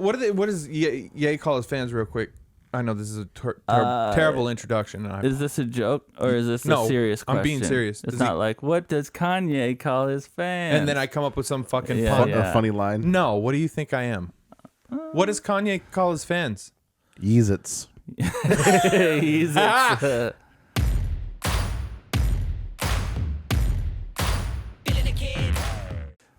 What does Ye call his fans real quick? I know this is a terrible introduction. Is this a joke or is this a serious question? I'm being serious. It's not like, what does Kanye call his fans? And then I come up with some fucking funny line. No, what do you think I am? What does Kanye call his fans? Yeezits. Yeezits.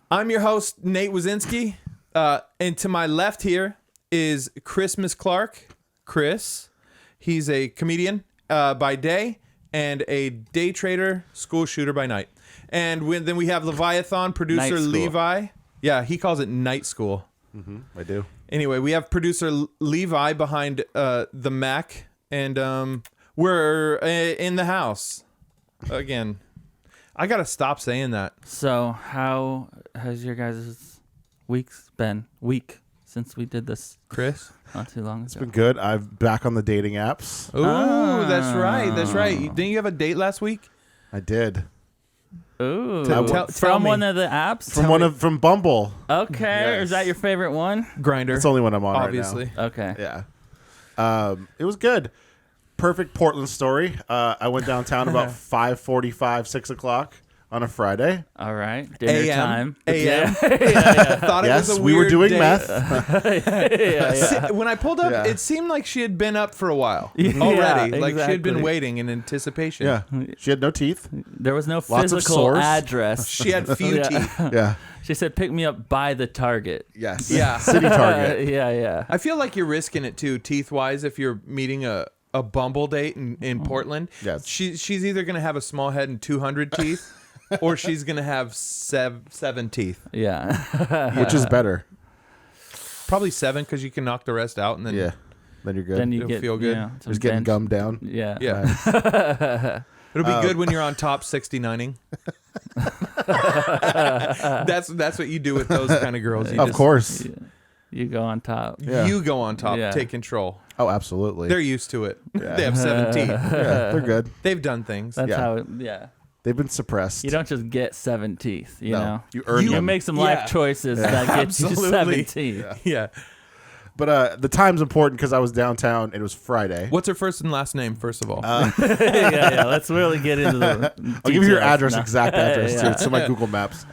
I'm your host, Nate Wazinski. And to my left here is Christmas Clark. Chris. He's a comedian by day and a day trader, school shooter by night. And then we have Leviathan, producer Levi. Yeah, he calls it night school. Mm-hmm, I do. Anyway, we have producer Levi behind the Mac. And we're in the house. Again, I got to stop saying that. So how has your guys' weeks been? Week since we did this, Chris? Not too long ago. It's been good. I'm back on the dating apps. Ooh, that's right. That's right. Didn't you have a date last week? I did. Ooh, tell me. One of the apps? From Bumble. Okay, Yes. Is that your favorite one? Grindr. It's the only one I'm on obviously. right now. Okay. Yeah. It was good. Perfect Portland story. I went downtown about 5:45, 6 o'clock on a Friday. All right. Dinner time. AM. Thought it was a we were weird doing date. meth. When I pulled up, it seemed like she had been up for a while already. Like she had been waiting in anticipation. Yeah. She had no teeth. There was no Lots of physical sores. address. She had few teeth. Yeah. She said, pick me up by the Target. Yes. Yeah. City Target. Yeah. I feel like you're risking it too, teeth-wise, if you're meeting a Bumble date in Portland. Yes. She's either going to have a small head and 200 teeth, or she's going to have seven teeth. Yeah. Which is better? Probably 7 because you can knock the rest out and then Then you're good. Then you It'll feel good. Just getting gummed down. Yeah. Yeah. Nice. It'll be good when you're on top 69ing. That's what you do with those kind of girls. Of course. You go on top. Yeah. You go on top, Yeah. take control. Oh, absolutely. They're used to it. They have 7 teeth. Yeah, they're good. They've done things. That's Yeah. how it, They've been suppressed. You don't just get 7 teeth, you know? You earn You them. make some life choices that get you Absolutely. 7 teeth. Yeah. But the time's important because I was downtown. It was Friday. What's her first and last name, first of all? yeah. Let's really get into the I'll give you your details address, now. exact address, too. Yeah. It's in my Google Maps.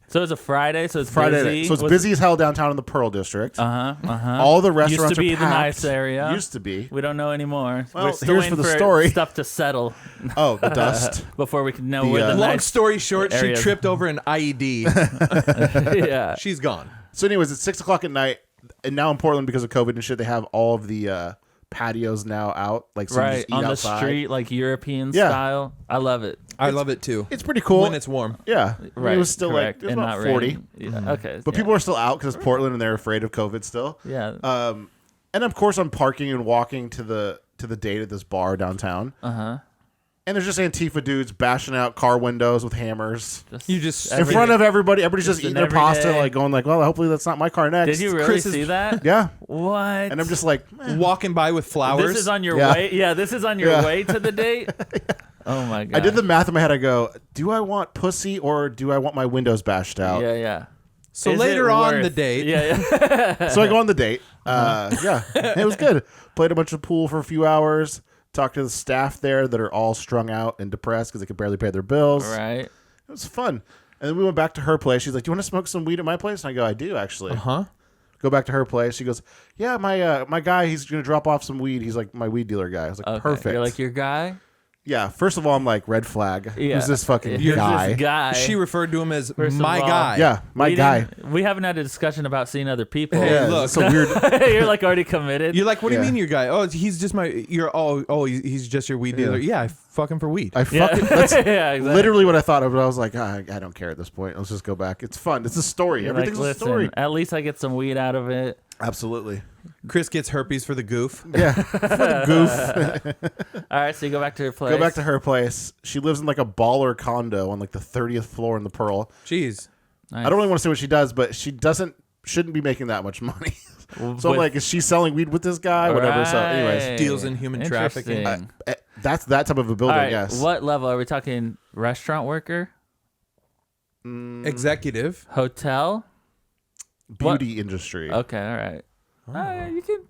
So it's a Friday, so it's Friday. busy. So it's busy as hell downtown in the Pearl District. Uh-huh. All the restaurants Used to be are packed. the nice area. Used to be. We don't know anymore. Well, We're still here's waiting for the story. stuff to settle Oh, the dust. before we can know The, where the Long nice story short, she areas. tripped over an IED. yeah. She's gone. So anyways, it's 6 o'clock at night. And now in Portland, because of COVID and shit, they have all of the patios now out. Like so you Right, just eat on outside. the street, like European Yeah. style. I love it. I love it too. It's pretty cool. When it's warm. Yeah. Right, It was still correct. like, it was and about not 40. raining. Yeah. Okay. But people are still out because it's Portland and they're afraid of COVID still. Yeah. And of course, I'm parking and walking to the date at this bar downtown. Uh-huh. And there's just Antifa dudes bashing out car windows with hammers You just in front of everybody. Everybody's just eating their every pasta, day. like going like, "Well, hopefully that's not my car next." Did you really Chris is- see that? Yeah. What? And I'm just like, walking by with flowers. This is on your Yeah. way. Yeah, this is on your Yeah. way to the date. Oh my god. I did the math in my head. I go, do I want pussy or do I want my windows bashed out? Yeah. So Is later it on worth- the date. Yeah. So I go on the date. Yeah, it was good. Played a bunch of pool for a few hours. Talked to the staff there that are all strung out and depressed because they could barely pay their bills. Right. It was fun. And then we went back to her place. She's like, "Do you want to smoke some weed at my place?" And I go, "I do, actually." Go back to her place. She goes, "Yeah, my guy, he's gonna drop off some weed. He's like my weed dealer guy." I was like, Okay. "Perfect." You're like your guy. Yeah. First of all, I'm like, red flag. Yeah. Who's this fucking Who's guy? This guy. She referred to him as First of my all- guy. Yeah, my We guy. We haven't had a discussion about seeing other people. Hey, Yeah, look. it's so weird. You're like already committed. You're like, what do you Yeah. mean your guy? Oh, he's just my. You're he's just your weed dealer. Yeah, I fuck him for weed. I Yeah. fucking. That's yeah, exactly. literally what I thought of. But I was like, I don't care at this point. Let's just go back. It's fun. It's a story. You're Everything's like, a listen, story. at least I get some weed out of it. Absolutely. Chris gets herpes for the goof. Yeah. For the goof. All right, so you go back to her place. Go back to her place. She lives in like a baller condo on like the 30th floor in the Pearl. Jeez. Nice. I don't really want to say what she does, but she shouldn't be making that much money. So I'm like, is she selling weed with this guy? Whatever. So anyways, Right. Deals in human trafficking. Interesting. that's that type of a building, All right, yes. what level are we talking? Restaurant worker? Executive. Hotel? beauty industry. Okay, all right. You can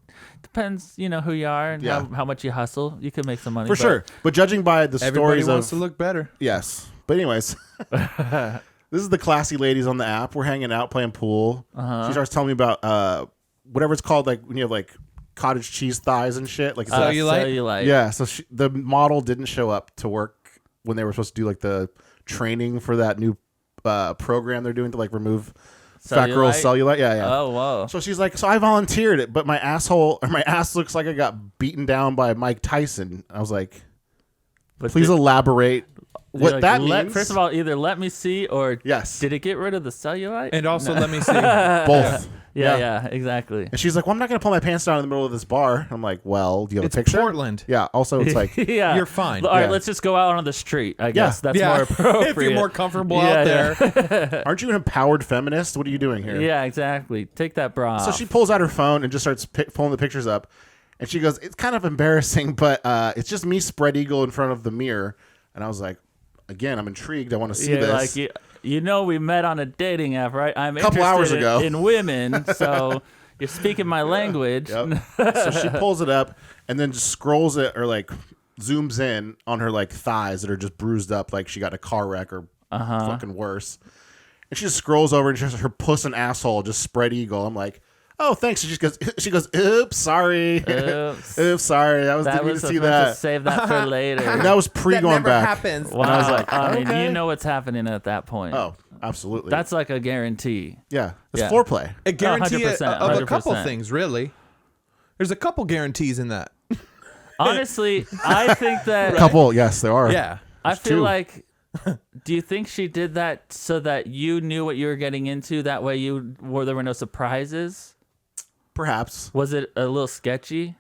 depends, who you are and how much you hustle. You can make some money For sure. But judging by the Everybody stories wants of to look better. yes. But anyways, this is the classy ladies on the app. We're hanging out playing pool. She starts telling me about whatever it's called, like when you have like cottage cheese thighs and shit. Like Cellulite. yeah. So the model didn't show up to work when they were supposed to do like the training for that new program they're doing to like remove fat girl cellulite. Yeah. Oh, whoa. So she's like, so I volunteered it, but my ass looks like I got beaten down by Mike Tyson. I was like, please elaborate what that means. First of all, either let me see or yes. Did it get rid of the cellulite? And also, let me see. Both. Yeah, exactly. And she's like, well, I'm not going to pull my pants down in the middle of this bar. I'm like, well, do you have It's a picture? Portland. Yeah. Also, it's like, yeah. You're fine. All right, Yeah. let's just go out on the street. I guess that's more appropriate. If you're more comfortable out there. aren't you an empowered feminist? What are you doing here? Yeah, exactly. Take that bra So off. she pulls out her phone and just starts pulling the pictures up. And she goes, it's kind of embarrassing, but it's just me spread eagle in front of the mirror. And I was like, again, I'm intrigued. I want to see this. Like we met on a dating app, right? I'm Couple hours interested ago. in women, so you're speaking my language. Yep. So she pulls it up and then just scrolls it or like zooms in on her like thighs that are just bruised up like she got in a car wreck or fucking worse. And she just scrolls over and just her puss and asshole just spread eagle. I'm like, oh, thanks. She goes, oops, sorry. Oops, sorry. Didn't mean to see that. To save that for later. And that was going back. Happens. Wow. And I was like, I mean, okay. you know what's happening at that point. Oh, absolutely. That's like a guarantee. yeah. It's Yeah. foreplay. A guarantee 100%, of a couple 100%. things, really. There's a couple guarantees in that. Honestly, I think that Couple, yes, there are. Yeah. I feel two. like. Do you think she did that so that you knew what you were getting into? That way, there were no surprises. Perhaps. Was it a little sketchy?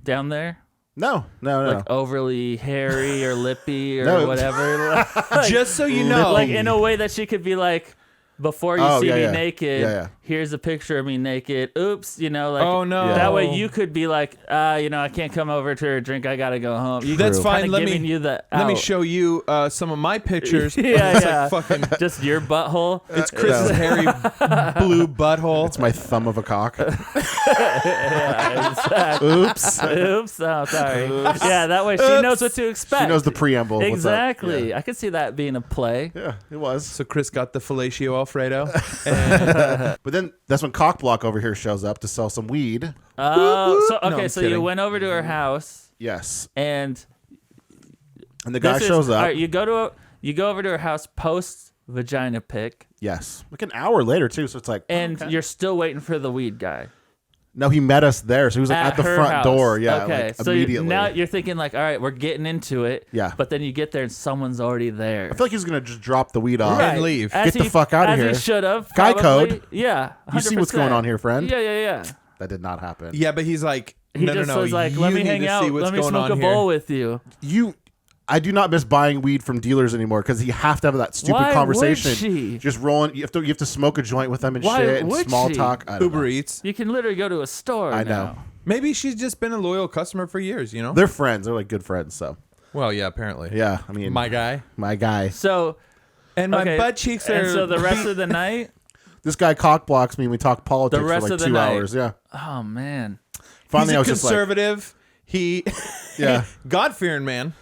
Down there, No. like overly hairy or lippy or No. whatever. Just so you know. Like in a way that she could be like, before you see me naked, here's a picture of me naked. Oops, like, oh, no. That way you could be like, I can't come over to her drink. I gotta go home. That's fine. Let me show you some of my pictures. Yeah, It's yeah. like fucking. Just your butthole. It's Chris's hairy blue butthole. It's my thumb of a cock. Yeah, exactly. Oops. Oops. Oh, sorry. Yeah, that way she knows what to expect. She knows the preamble. What's up. Exactly. Yeah. I could see that being a play. Yeah, it was. So Chris got the fellatio Alfredo. And But then that's when Cockblock over here shows up to sell some weed. Oh, so No, okay. I'm So kidding. you went over to her house, Yes. and And the guy shows up. All right, you go over to her house post vagina pic, Yes. Like an hour later, too. So it's like. and okay. you're still waiting for the weed guy. No, he met us there. So he was like at the her front house. door. Yeah. Okay. Like, So immediately. now you're thinking like, all right, we're getting into it. Yeah. But then you get there and someone's already there. I feel like he's going to just drop the weed off. Right. and leave. As Get the fuck outta as here. He should have. Guy probably. code. Yeah. 100%. You see what's going on here, friend? Yeah. That did not happen. yeah, but he's like, He no, just no, no. was like, you let me need hang to out. see what's Let me going smoke on a bowl here. with you. I do not miss buying weed from dealers anymore because you have to have that stupid Why conversation. would she? Just rolling. You have to smoke a joint with them and Why shit and would small she? talk. I don't Uber know. Eats. You can literally go to a store. I know. now. Maybe she's just been a loyal customer for years, They're friends. They're like good friends. So Well, yeah, apparently. yeah, I mean, My guy. my guy. So And my okay, butt cheeks are. and so the rest of the night. This guy cock blocks me. and We talk politics The rest for like of the 2 night. hours. Yeah. Oh man. Finally, He's I a was just like, conservative. He, yeah, God-fearing man,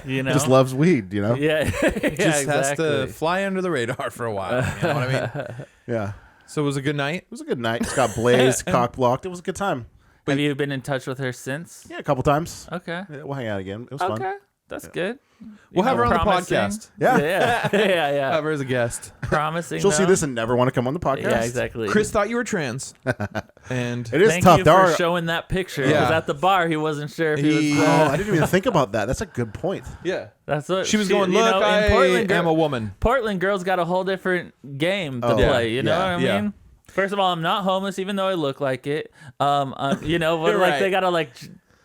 You know. just loves weed. You know. Yeah. just exactly. has to fly under the radar for a while. You know what I mean? Yeah. So it was a good night. It was a good night. Just got blazed, cock blocked. It was a good time. Have you been in touch with her since? Yeah, a couple times. Okay. Yeah, we'll hang out again. It was Okay. fun. That's good. We'll have her on the Promising. podcast. Yeah. Yeah. Have her as a guest. Promising. She'll see though. this and never want to come on the podcast. Yeah, exactly. Chris thought you were trans, and It is Thank tough. you There for are. showing that picture. Yeah. Because at the bar, he wasn't sure if he He- was. Oh, I didn't even think about that. That's a good point. yeah, That's what she was going. you Look, know, in I Portland, am a woman. Portland girls got a whole different game to Oh, play. You know yeah, what I yeah. mean? First of all, I'm not homeless, even though I look like it. You know, but You're like right. they gotta like.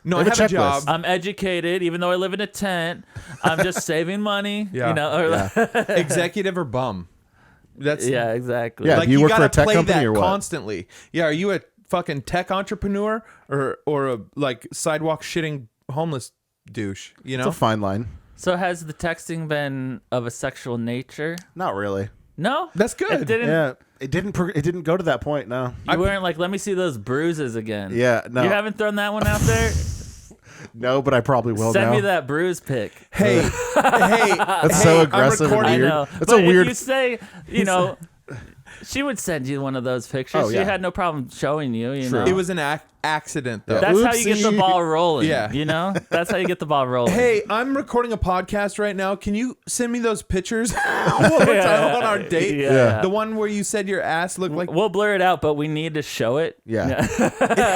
No, I They have have a a job. checklist. I'm educated, even though I live in a tent. I'm just saving money. Yeah. You know. Or Yeah. Executive or bum. That's yeah, exactly. Yeah. Like do you work for gotta a tech play company that or what? constantly. Yeah, are you a fucking tech entrepreneur or a like sidewalk shitting homeless douche? You It's know, a fine line. So has the texting been of a sexual nature? Not really. No, That's good. It didn't. Yeah, it didn't go to that point. No. You weren't like, let me see those bruises again. Yeah, no. You haven't thrown that one out there. No, but I probably will Send now. me that bruise pic. Hey, That's so aggressive and I weird. know. That's But a weird. If you say, she would send you one of those pictures. Oh, yeah. She had no problem showing you. You True. know. It was an accident, though. That's how you get the Oopsie. ball rolling. Yeah. You know? That's how you get the ball rolling. Hey, I'm recording a podcast right now. Can you send me those pictures one more time on our date? Yeah. The one where you said your ass looked like. We'll blur it out, but we need to show it. Yeah.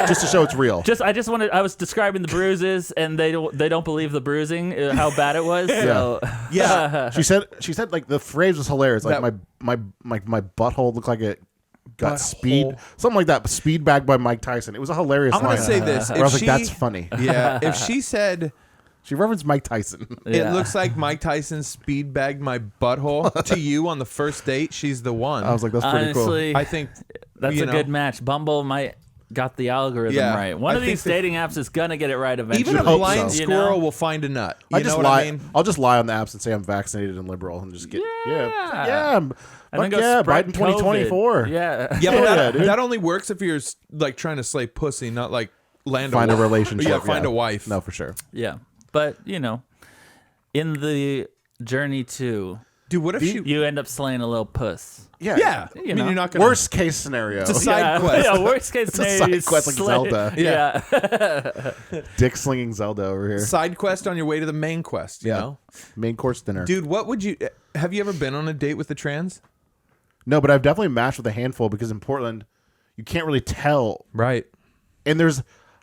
Just to show it's real. I was describing the bruises, and they don't believe the bruising, how bad it was. So Yeah. She said like the phrase was hilarious. Like That- my butthole looked like it got Butthole. speed, something like that. Speed bagged by Mike Tyson. It was a hilarious I'm line. gonna say this. Where I was If like, that's funny. Yeah. If she said She referenced Mike Tyson. it Yeah. looks like Mike Tyson speed bagged my butthole to you on the first date, she's the one. I was like, that's pretty honestly, I think that's you a know, good match. Bumble might got the algorithm Yeah, right. One I of these think that- dating apps is gonna get it right eventually. Even a hope blind so. You squirrel know? will find a nut. cool. You know what I mean? I'll just lie on the apps and say I'm vaccinated and liberal and just get Yeah. Fuck then go yeah, spread Biden 2024. COVID. Yeah. Yeah, but Yeah, dude. that only works if you're like trying to slay pussy, not like land Find a wife. relationship. Yeah, find a wife. No, for sure. Yeah. But, in the journey to, Dude, what if she? you end up slaying a little puss. Yeah. Yeah, I mean, know. you're not gonna. Worst case scenario. It's a side quest. Yeah, worst case a scenario. side you quest like slay- Zelda. Yeah. Dick slinging Zelda over here. Side quest on your way to the main quest. You know, Main course dinner. dude, what would you? Have you ever been on a date with a trans? No, but I've definitely matched with a handful because in Portland, you can't really tell. Right. And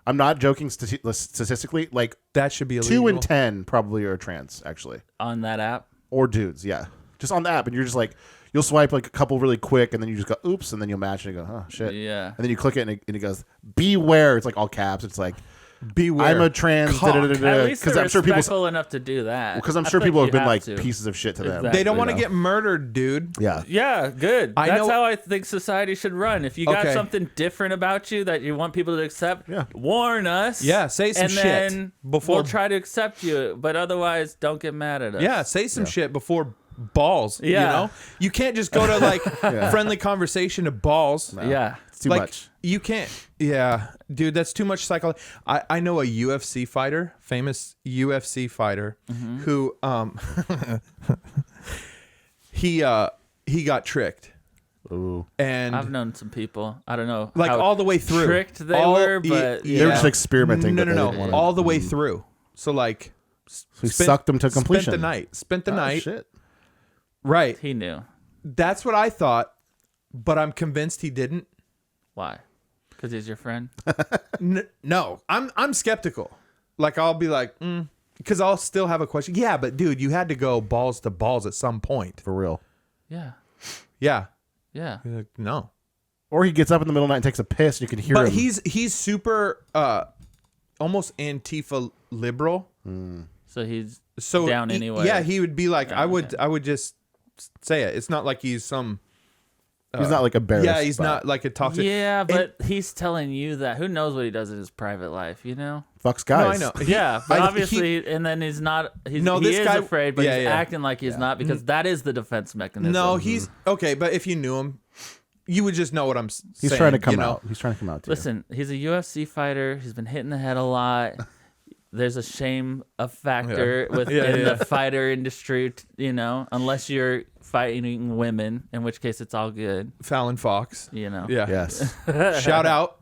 I'm not joking statistically, like That should be illegal. 2 in 10 probably are trans, actually. On that app. Or dudes, yeah. Just on the app. And you're just like, you'll swipe like a couple really quick and then you just go, oops. And then you'll match and you go, oh, shit. Yeah. And then you click it and it goes, beware. It's like all caps. It's like, Beware. I'm a trans. Cock. At least Because they're I'm sure people. respectful enough to do that. Because I'm I sure think people have you been like to. pieces of shit to them. Exactly. They don't want to You know? get murdered, dude. Yeah. Yeah, good. I That's know- how I think society should run. If you got Okay. something different about you that you want people to accept, Yeah. warn us. Yeah, say some and shit then before- we'll try to accept you. But otherwise, don't get mad at us. Yeah, say some shit before balls. You Yeah. know, you can't just go to like friendly conversation to balls. Yeah. It's too like, much. You can't. Yeah, dude, that's too much psychology. I know a UFC fighter, famous UFC fighter, who he got tricked, Ooh. and I've known some people. I don't know. like how all the way through. tricked they All- were, y- but They were just yeah. experimenting. No, but they no, didn't no, wanna- all the way through. So like, We sucked them to completion. Spent the Oh, night. shit. Right. He knew. That's what I thought, but I'm convinced he didn't. Why? Because he's your friend? No, I'm skeptical. Like I'll be like, because I'll still have a question. Yeah, but dude, you had to go balls to balls at some point. For real. Yeah. Yeah. Yeah. You're like, no. Or he gets up in the middle of the night and takes a piss and you can hear But him. he's super almost Antifa liberal. So he's So down anyway. Yeah, he would be like, I would okay. just say it. It's not like he's some. He's not like a bear. Yeah, he's not like a toxic. Yeah, but he's telling you that. Who knows what he does in his private life, you know? Fucks No, guys. I know. Yeah, but I- obviously, and then he's not. He this is guy- afraid, but yeah, he's yeah. acting like he's not because that is the defense mechanism. No, he's okay. But if you knew him, you would just know what I'm saying. He's trying to come you know? out. He's trying to come out to Listen, he's a UFC fighter. He's been hitting the head a lot. There's a shame of factor within the fighter industry, you know, unless you're fighting women, in which case it's all good, Fallon Fox. you know. Yeah. you. Yes. Shout out,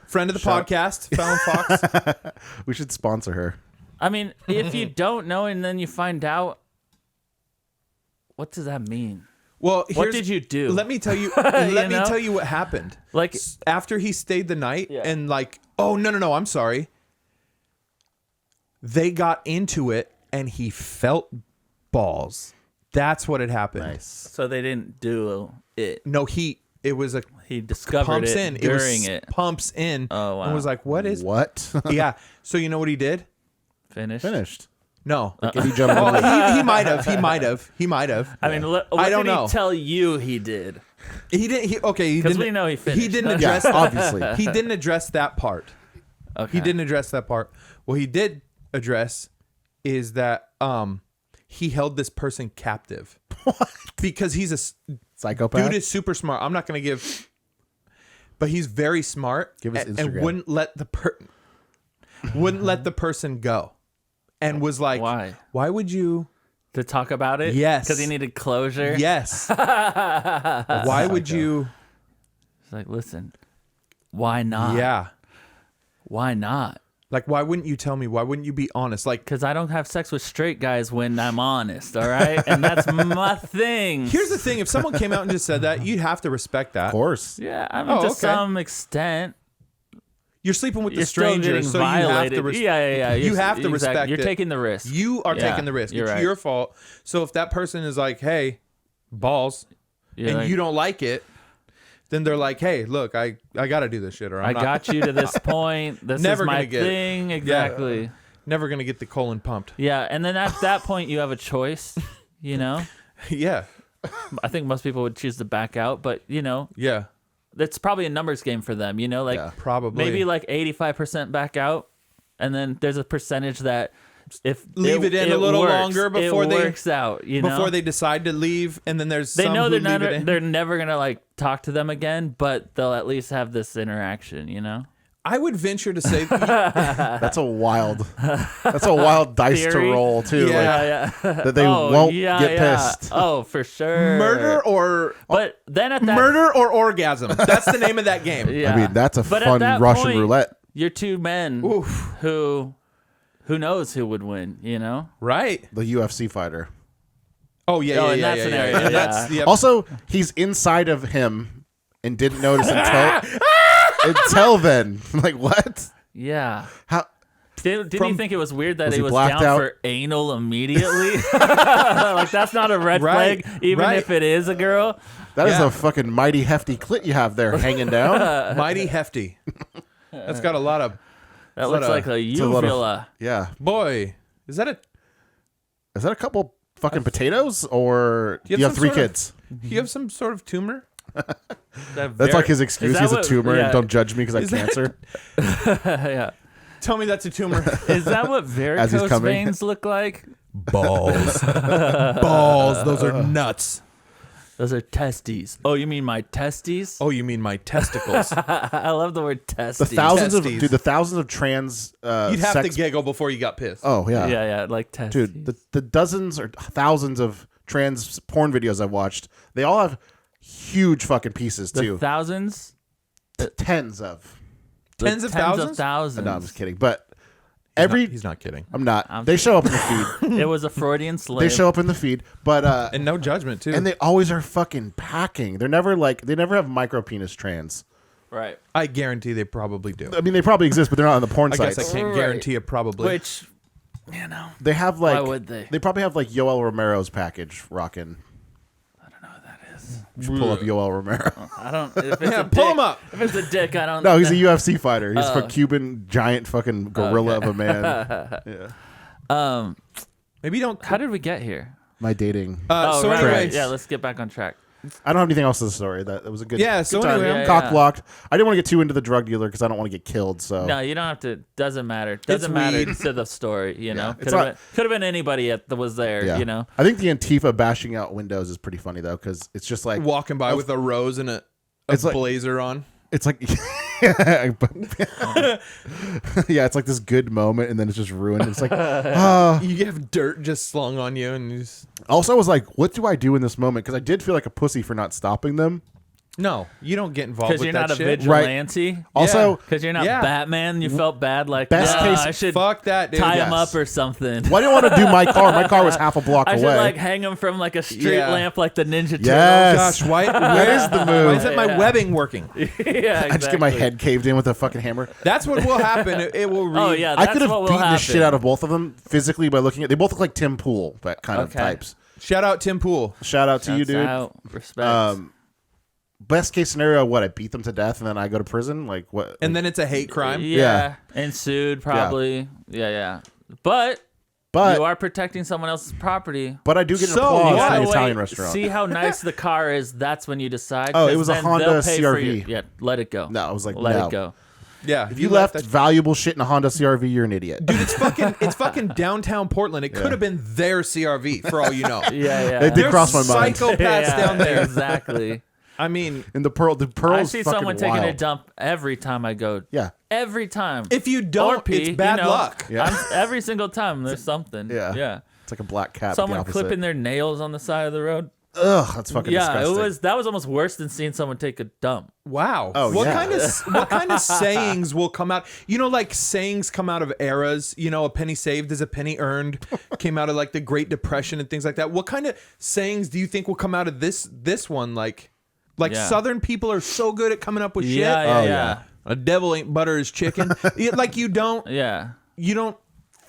friend of the podcast, Fallon Fox. We should sponsor her. I mean, if you don't know and then you find out, what does that mean? Well, What here's- did you do? Let me tell you. Let me know? tell you what happened. Like, After he stayed the night, Yeah. and like, oh no, I'm sorry. They got into it, and he felt balls. That's what had happened. Nice. so they didn't do it. No, it was a He discovered pumps it in. during it was it. pumps in. Oh, wow. And was like, what is? What? Yeah. So you know what he did? Finished. Finished. No. Did he jump Oh, in? he might have. He might have. He might have. I mean, what I don't did know. he tell you he did? He didn't. He Because didn't. we know he finished. He didn't Yeah, address. obviously. He didn't address that part. Okay. He didn't address that part. What he did address is that he held this person captive. What? Because he's Psychopath. Dude is super smart. I'm not gonna give, but he's very smart. Give his and Instagram. wouldn't let the person go, and was like, Why? Why would you? To talk about it? Yes. Because he needed closure? Yes. Why would you? It's like, listen, why not? Yeah. Why not? Like, why wouldn't you tell me? Why wouldn't you be honest? Like, Because I don't have sex with straight guys when I'm honest, all right? And that's my thing. here's the thing: if someone came out and just said that, you'd have to respect that. Of course. Yeah, I mean, to some extent. You're sleeping with the You're still stranger, getting so violated. you have to Yeah. You have to respect You're it. taking the risk. You are taking the risk. You're It's right. your fault. So if that person is like, "Hey, balls," You're and like, you don't like it, then they're like, "Hey, look, I got to do this shit, or I got you to this point. This Never is my gonna get it. thing. Exactly. never gonna get the colon pumped." Yeah, and then at that point, you have a choice, you know? Yeah, I think most people would choose to back out, but, you know, yeah, that's probably a numbers game for them, you know? Like, Yeah. probably. maybe like 85% back out, and then there's a percentage that if Leave it in a little works, longer before it they- works out, you know? before they decide to leave, and then there's They some know who they're leave it never in. they're never gonna like talk to them again, but they'll at least have this interaction, you know? I would venture to say, That's a wild dice to Theory? roll too. Yeah. Like, that they won't get pissed. Oh, for sure. murder or But then at that murder or orgasm. That's the name of that game. yeah. I mean, that's a But at fun that Russian point, roulette. You're two men Oof. who knows who would win, you know? Right? The UFC fighter. Oh yeah, Oh, yeah, in yeah, that yeah, scenario, yeah. yeah. That's yeah. Also, he's inside of him and didn't notice until then. Like, what? Yeah. How? Didn't you think it was weird that Was he he was blacked down out? for anal immediately? Like, that's not a red Right, flag, even right. if it is a girl. That is Yeah. a fucking mighty hefty clit you have there hanging down. Mighty hefty. That's got a lot of That looks like a a lot of- uvula. Yeah. boy. Is that Is that a couple fucking potatoes, or You have you have some three sort of- kids? you have some sort of tumor? That's like his excuse. that He's a what- tumor, yeah. and don't judge me because I have cancer. Yeah. Tell me that's a tumor. Is that what varicose coming. veins look like? Balls. Balls. Those are nuts. Those are testes. Oh, you mean my testes? Oh, you mean my testicles? I love the word The testes. thousands of trans. You'd have sex- to giggle before you got pissed. Oh yeah, Yeah, like testes. dude. The dozens or thousands of trans porn videos I've watched, they all have huge fucking pieces the too. thousands? Tens of. Tens of thousands? No, I'm just kidding. But every He's not kidding. I'm not. I'm They show up in the feed. It was a Freudian slip. They show up in the feed, but And no judgment too. and they always are fucking packing. They're never like they never have micro penis trans. Right. I guarantee they probably do. I mean, they probably exist, but they're not on the porn I sites. guess I can't Right. guarantee it. Probably. Which, you know, They have like Why would they? They probably have like Yoel Romero's package rocking. I don't know what that is. You should pull up Yoel Romero. I don't. If it's Yeah, a pull dick, him up. If it's a dick, I don't. No, he's a UFC fighter. He's Oh. a Cuban giant fucking gorilla of a man. Yeah. Maybe don't. How did we get here? My dating. Oh, so right, anyways, right. Yeah, let's get back on track. I don't have anything else to the story. That was a good. Yeah, so good time. anyway, Yeah, cock yeah. blocked. I didn't want to get too into the drug dealer because I don't want to get killed. So No, you don't have to. Doesn't matter. Doesn't matter weed. to the story. You know, It's could have been anybody that was there. yeah. You know. I think the Antifa bashing out windows is pretty funny though because it's just like walking by with a rose and a It's like- blazer on. it's like yeah, it's like this good moment and then it's just ruined. It's like You have dirt just slung on you, and you just, also I was like, what do I do in this moment? Because I did feel like a pussy for not stopping them. no, you don't get involved Because with you're that not a shit. vigilante. Also, Because you're not Yeah. Batman. You felt bad. Like, Best "Nah, case- I should Fuck that, dude. tie him Yes. up or something. well, I didn't want to do my car. My car was half a block I should away. like hang him from like a street Yeah. lamp, like the Ninja Turtles. Yes. Gosh, why? That is the move. Why isn't my Yeah. webbing working? yeah, exactly. I just get my head caved in with a fucking hammer. That's what will happen. It will. Oh yeah, I that's could have what will beaten happen. the shit out of both of them physically by looking at. They both look like Tim Pool, that kind of Okay. types. Shout out Tim Pool. Shout out to you, Shouts dude. out. Respect. Best case scenario, what? I beat them to death and then I go to prison. Like what? And then it's a hate crime. Yeah, and sued probably. Yeah. But but you are protecting someone else's property. but I do get an So applause what? in the Wait, Italian restaurant. See how nice the car is. That's when you decide. Oh, it 'cause was a then Honda they'll pay for CR-V. you. Yeah, let it go. No, I was like, let no. it go. Yeah. If you left valuable shit in a Honda CRV, you're an idiot. Dude, it's fucking downtown Portland. It could have been their CRV for all you know. Yeah. It did cross my mind. Psychopaths down there. Exactly. I mean, And the pearls. I see someone taking a wild. dump every time I go. Yeah. Every time. if you don't, pee, it's bad you know, luck. Yeah. every single time there's something. Yeah. Yeah. It's like a black cat. Someone the opposite. clipping their nails on the side of the road. Ugh, that's fucking disgusting. That was almost worse than seeing someone take a dump. Wow. Oh, what yeah. kind of sayings will come out? You know, like sayings come out of eras. You know, a penny saved is a penny earned. Came out of like the Great Depression and things like that. What kind of sayings do you think will come out of this one? Like Yeah. Southern people are so good at coming up with shit. Yeah. A devil ain't butter his chicken. Like you don't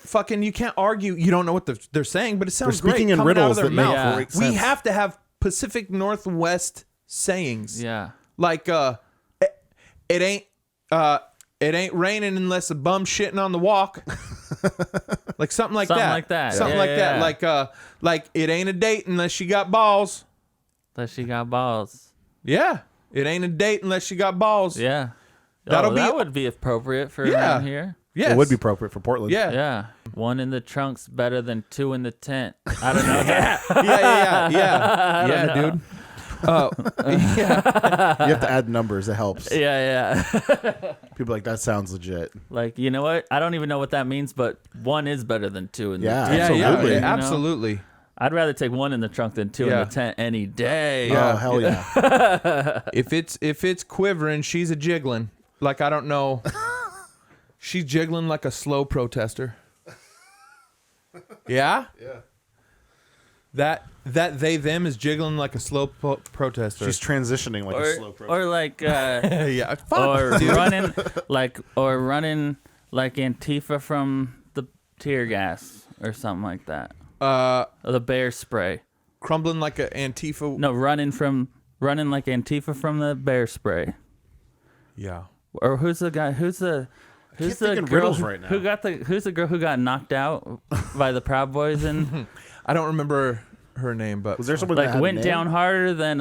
fucking, you can't argue. You don't know what they're saying, but it sounds They're speaking great in coming riddles out of their that make mouth. great We sense. have to have Pacific Northwest sayings. Yeah. Like it ain't raining unless a bum shitting on the walk. Like something like Something that. like that. Something Yeah, like yeah, that. yeah. Like it ain't a date unless she got balls. That she got balls. Yeah. It ain't a date unless she got balls. Yeah. That'll that be- would be appropriate for Yeah. around here. Yes. It would be appropriate for Portland. Yeah. Yeah. One in the trunk's better than two in the tent. I don't know. Yeah, dude. Yeah. You have to add numbers. It helps. Yeah. People are like, that sounds legit. Like, you know what? I don't even know what that means, but one is better than two in Yeah. the tent. Absolutely. Yeah, You know? absolutely. I'd rather take one in the trunk than two in Yeah. the tent any day. Oh, hell yeah. If it's quivering, she's a jiggling. Like, I don't know. She's jiggling like a slow protester. Yeah? Yeah. That they them is jiggling like a slow protester. She's transitioning like a slow Or process. like yeah. Fuck, or dude. running like Antifa from the tear gas or something like that. Or the bear spray. Crumbling like a Antifa. No, running like Antifa from the bear spray. Yeah. Or who's the guy? Who's the think in girl riddles who, right now. who's the girl who got knocked out by the Proud Boys and I don't remember her name, but Was there someone that like had a went name? down harder than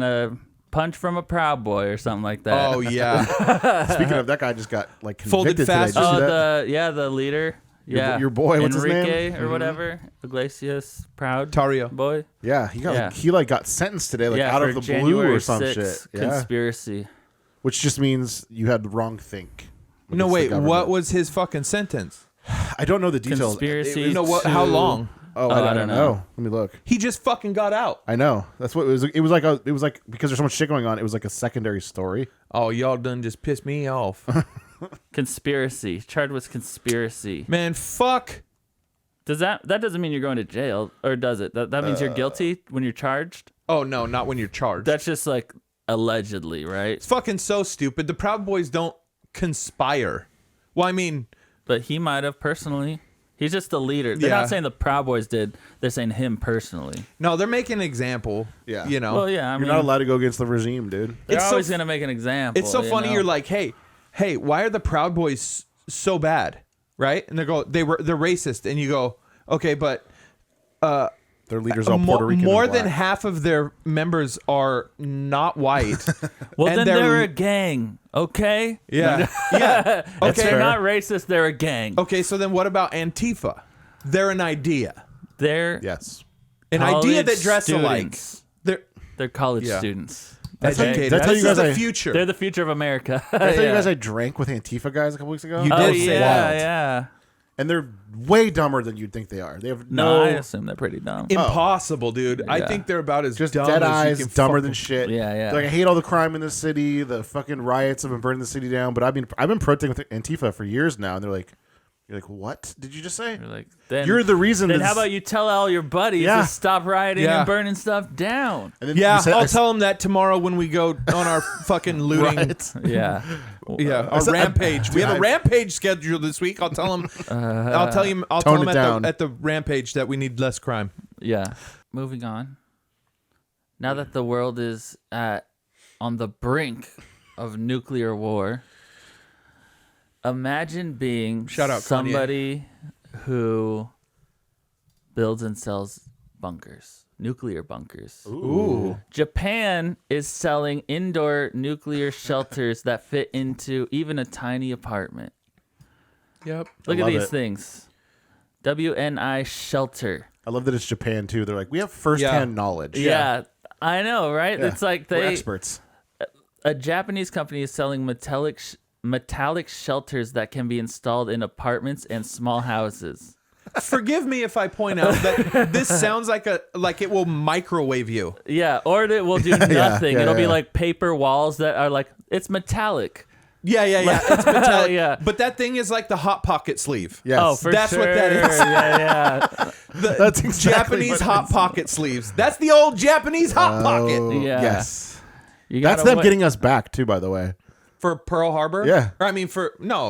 a punch from a Proud Boy or something like that. oh yeah. Speaking of, that guy just got like Folded convicted today. fast. Did you see Oh, that? the leader. Yeah, your boy, what's his name? Enrique or whatever. Iglesias, Proud Tario. Boy. Yeah, he got Yeah. he like got sentenced today, like yeah, out for of the January blue or some 6th shit. Yeah, Conspiracy. which just means you had the wrong think. No, against the wait. government. What was his fucking sentence? I don't know the details. Conspiracy. You know what? How to- long? Oh, I don't know. Let me look. He just fucking got out. I know. That's what it was. It was like because there's so much shit going on. It was like a secondary story. Oh, y'all done just pissed me off. Conspiracy. Charged with conspiracy. Man, fuck. Does that doesn't mean you're going to jail, or does it? That means you're guilty when you're charged? Oh, no, not when you're charged. That's just like allegedly, right? It's fucking so stupid. The Proud Boys don't conspire. Well, I mean, But he might have personally. He's just the leader. They're Yeah. not saying the Proud Boys did. They're saying him personally. no, they're making an example. Yeah. You know? Well, yeah, I You're mean, not allowed to go against the regime, dude. they're It's so always f- gonna make an example. It's so you funny. know? You're like, hey, why are the Proud Boys so bad? Right? And they're racist. And you go, okay, but Their leaders all Puerto Rican. more and than black. half of their members are not white. well, and then they're a gang, okay? yeah, yeah. If Okay, they're not racist, they're a gang. okay. So then, what about Antifa? They're an idea, They're Yes. an idea that college dress alike. students. They're college Yeah. students. educated. did I tell This you is guys the I- future. They're the future of America. Did I tell you Yeah. guys I drank with Antifa guys a couple weeks ago? You Oh did say yeah, wild. yeah. And they're way dumber than you'd think they are. They have No, I no assume they're pretty dumb. Impossible, dude. I Yeah. think they're about as just dumb dead as you eyes, can dumber fucking- than shit. Yeah, yeah. They're like, I hate all the crime in the city. The fucking riots have been burning the city down. But I've been protesting with Antifa for years now, and they're like, you're like, what did you just say? You're like, then, You're the reason. Then this- how about you tell all your buddies Yeah. to stop rioting Yeah. and burning stuff down? And then Yeah, you said- I'll tell them that tomorrow when we go on our fucking looting. Right. Yeah. Yeah, our said- rampage. We dude, have a I- rampage scheduled this week. I'll tell them. I'll tell Tone them it down. at the rampage that we need less crime. Yeah. Moving on. Now that the world is on the brink of nuclear war, imagine being Shout out Kanye. somebody who builds and sells bunkers, nuclear bunkers. Ooh. Japan Japan is selling indoor nuclear shelters that fit into even a tiny apartment. Yep. Look at love these it. things. WNI shelter. I love that it's Japan too. They're like, we have firsthand knowledge. Yeah, I know, right? Yeah. It's like We're experts. a Japanese company is selling metallic shelters that can be installed in apartments and small houses. Forgive me if I point out that this sounds like it will microwave you. Yeah, or it will do nothing. yeah, It'll be yeah. like paper walls that are like, it's metallic. Yeah. It's metallic. Yeah. But that thing is like the Hot Pocket sleeve. Yes. Oh, for That's sure. what that is. Yeah. The exactly Japanese what it Hot Pocket sleeves. That's the old Japanese Hot Pocket Yeah. Yes. You That's gotta them wa- getting us back too, by the way. for Pearl Harbor. Yeah. Or, I mean,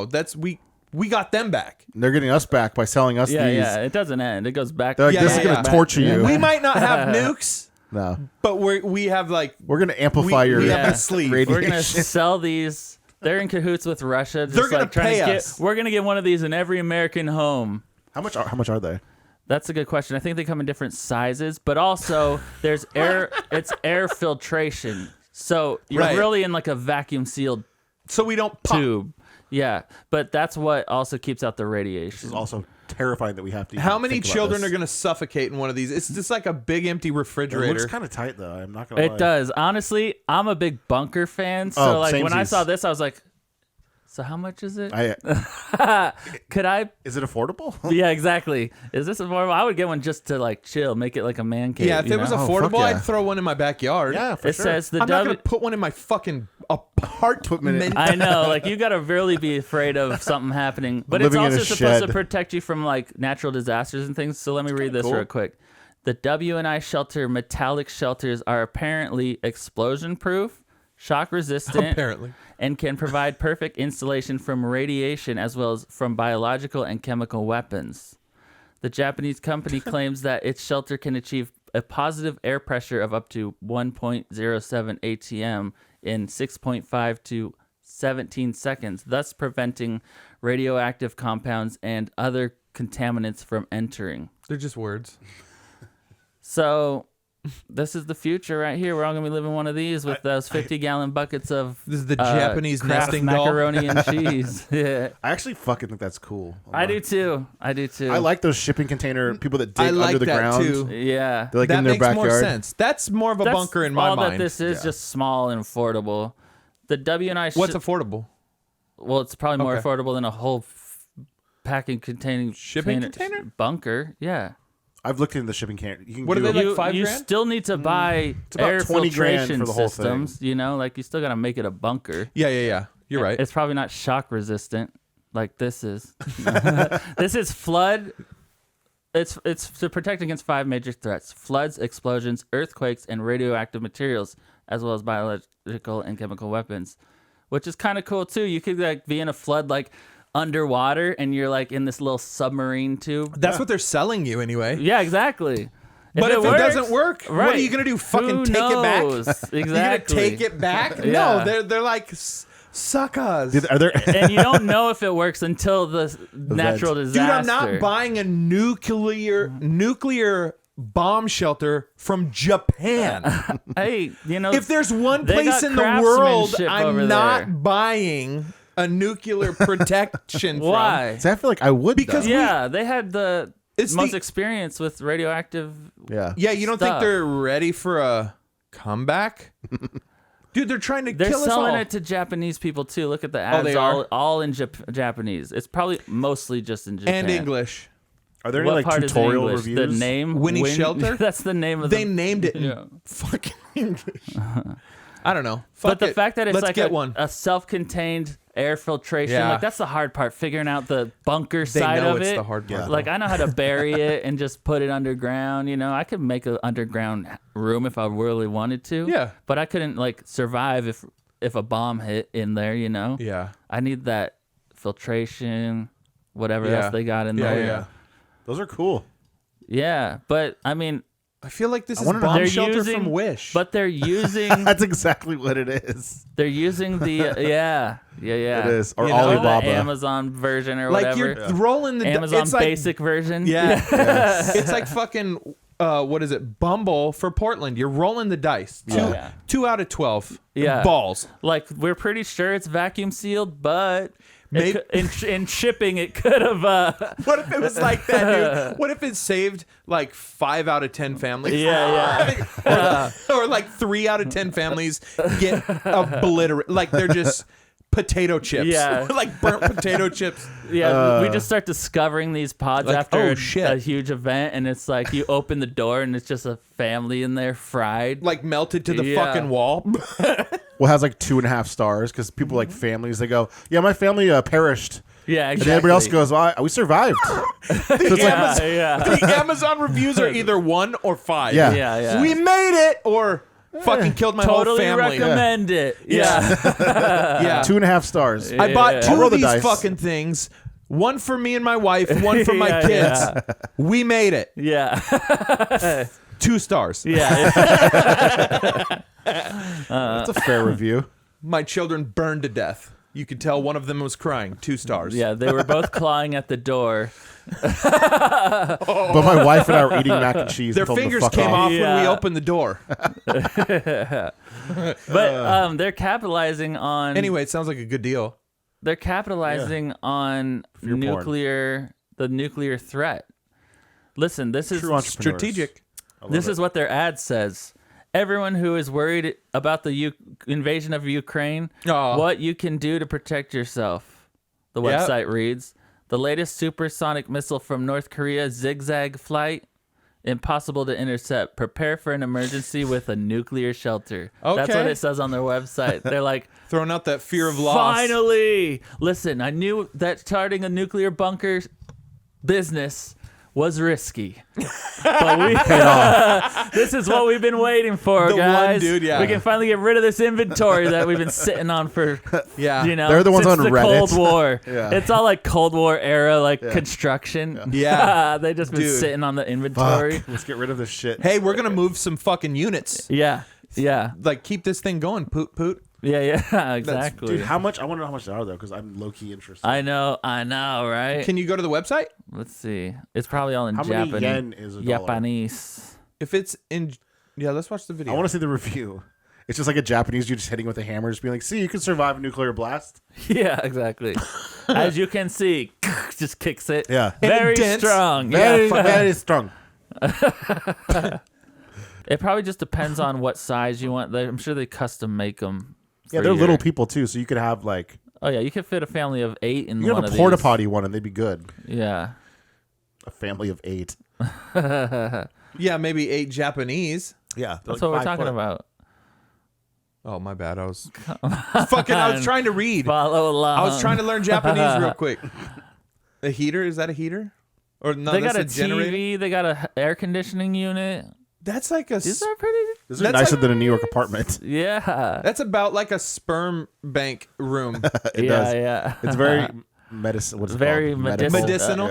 that's we got them back. They're getting us back by selling us Yeah, these. yeah. It doesn't end. It goes back. They're like, Yeah, this yeah, is gonna yeah. torture you. We might not have nukes, No. but we have like We're gonna amplify your we have Yeah. a sleeve. We're gonna radiation. sell these. They're in cahoots with Russia. Just They're gonna like trying pay to get. us. We're gonna get one of these in every American home. How much are they? That's a good question. I think they come in different sizes, but also there's air. It's air filtration, so you're Right. really in like a vacuum sealed So we don't pop. tube. Yeah, but that's what also keeps out the This radiation. is also terrifying that we have to. How even many think about children this. are going to suffocate in one of these? It's just like a big empty It refrigerator. looks kind of tight though. I'm not gonna lie. It does. Honestly, I'm a big bunker fan, so Oh, like when I samesies. saw this, I was like, "So how much is it? Could I?" Is it affordable? Yeah, exactly. Is this affordable? I would get one just to like chill, make it like a man cave. Yeah, if you it was know? affordable, yeah. I'd throw one in my backyard. Yeah, for It sure. says the I'm not W. going to put one in my fucking apartment. I know, like you gotta really be afraid of something happening, but it's Living in also a supposed to shed. protect you from like natural disasters and things. So let me read this cool. real quick. The WNI shelter metallic shelters are apparently explosion proof, shock resistant, Apparently. and can provide perfect insulation from radiation as well as from biological and chemical weapons. The Japanese company claims that its shelter can achieve a positive air pressure of up to 1.07 atm in 6.5 to 17 seconds, thus preventing radioactive compounds and other contaminants from entering. They're just words. So this is the future right here. We're all going to be living one of these with those 50-gallon buckets of This is the Japanese Kraft nesting doll. macaroni and cheese. Yeah. I actually fucking think that's cool. I do too. I do too. I like those shipping container people that dig I like under the that ground. too. Yeah. They're like that in their makes backyard. more sense. That's more of a That's bunker in my all mind. that this is, just small and affordable. The WNI What's affordable? well, it's probably more Okay. affordable than a whole packing containing Shipping container? bunker. Yeah. I've looked into the shipping can. You can What are do they a- like? $5 you grand? still need to buy about air 20 grand filtration for the whole systems. You know, like you still got to make it a bunker. Yeah. You're right. It's probably not shock resistant like this is. This is flood. It's to protect against 5 major threats: floods, explosions, earthquakes, and radioactive materials, as well as biological and chemical weapons. Which is kind of cool too. You could like be in a flood like underwater, and you're like in this little submarine tube. That's what they're selling you anyway. Yeah, exactly. But if it works, doesn't work, what are right. you gonna do? Fucking Who take it back? knows? You're gonna Exactly. take it back? Yeah. No, they're like suckers. Are there? And you don't know if it works until the natural disaster. Dude, I'm not buying a nuclear bomb shelter from Japan. Hey, you know, If there's one They place got in the world craftsmanship I'm over not there. buying a nuclear protection why? See, I feel like I would Because though. Yeah, they had the It's most the- experience with radioactive. Yeah. from. Yeah, you don't think Stuff. they're ready for a comeback? Dude, they're trying to They're kill us all. selling it to Japanese people too. Look at the ads, they all in Japanese. It's probably mostly just in Japan. and English. Are there any What like part tutorial is English? reviews? The name Winnie Shelter? That's the name of They the. named it in Yeah. fucking English. I don't know. But Fuck the it. fact that it's Let's like get one. a self-contained air filtration, Yeah. like that's the hard part. Figuring out the bunker They side know of it's it. the hard part. Yeah. Like I know how to bury it and just put it underground. You know, I could make an underground room if I really wanted to. Yeah. But I couldn't like survive if a bomb hit in there. You know. Yeah. I need that filtration, whatever Yeah. else they got in Yeah, there. yeah. Those are cool. Yeah, but I mean, I feel like this is wanna know- bomb They're shelter using- from Wish. but they're using That's exactly what it is. they're using the yeah. It is. Or You know, Or the Alibaba. Amazon version or like whatever. you're rolling the Amazon it's like, basic version. Yeah. It's like fucking what is it? Bumble for Portland. You're rolling the dice. Two out of 12. Yeah. Balls. Like, we're pretty sure it's vacuum sealed, but Maybe in shipping, it could have. What if it was like that, dude? What if it saved like 5 out of 10 families? Yeah. or like 3 out of 10 families get obliterated. Like they're just potato chips. Yeah. Like burnt potato chips. Yeah, we just start discovering these pods Like, after oh, shit. a huge event, and it's like you open the door and it's just a family in there fried. Like melted to the Yeah. fucking wall. Well, it has like 2.5 stars because people like families. They go, yeah, my family perished. Yeah, And exactly. everybody else goes, well, we survived. The Amazon reviews are either 1 or 5. Yeah. Yeah. We made it, or fucking killed my whole Totally family. recommend it. Yeah. Yeah. 2.5 stars. I bought Yeah. 2 I'll roll of the these dice. fucking things. 1 for me and my wife, 1 for my Yeah, kids. yeah. We made it. Yeah. 2 stars. Yeah. That's a fair review. My children burned to death. You could tell one of them was crying. 2 stars. Yeah, they were both clawing at the door. But my wife and I were eating mac and cheese. Their and told them to fingers fuck came off when we Yeah. opened the door. But they're capitalizing on Anyway, it sounds like a good deal. they're capitalizing on Fear porn. the nuclear threat. Listen, this is True entrepreneurs. Strategic. this is what their ad says. Everyone who is worried about the invasion of Ukraine, Aw. what you can do to protect yourself. The Yep. website reads, the latest supersonic missile from North Korea, zigzag flight, impossible to intercept. Prepare for an emergency with a nuclear shelter. That's what Okay. it says on their website. They're like, Throwing out that fear of loss. finally! Listen, I knew that starting a nuclear bunker business was risky. But we this is what we've been waiting for, The one guys. dude, yeah. We can finally get rid of this inventory that we've been sitting on for Yeah. you know, They're the ones since on the Reddit. Cold War. Yeah. It's all like Cold War era like construction. Yeah. They just been Dude. sitting on the inventory. Fuck. Let's get rid of this shit. Hey, we're going to move some fucking units. Yeah. Yeah. Like, keep this thing going, poot poot. Yeah, exactly. Dude, how much? I want to know how much they are, though, because I'm low-key interested. I know, right? Can you go to the website? Let's see. It's probably all in How many Japanese. yen is a dollar? Japanese. If it's in... Yeah, let's watch the video. I want to see the review. It's just like a Japanese dude just hitting with a hammer, just being like, see, you can survive a nuclear blast. Yeah, exactly. As you can see, just kicks it. Yeah. Very dense. strong. Very, Yeah. very strong. It probably just depends on what size you want. I'm sure they custom make them. Yeah, they're little people, too, so you could have, like... Oh, yeah. You could fit a family of 8 in You could one have a of porta these. potty one, and they'd be good. Yeah. A family of 8. Yeah, maybe 8 Japanese. Yeah. That's what we're talking about. Oh, my bad. I was trying to read. Follow along. I was trying to learn Japanese real quick. A heater? Is that a heater? Or no, They that's got a generator? TV. They got a air conditioning unit. That's like a... These are pretty. This is That's nicer like- than a New York apartment. Yeah. That's about like a sperm bank room. It yeah, does. yeah. It's very medicine. What's it Very called? Medicinal?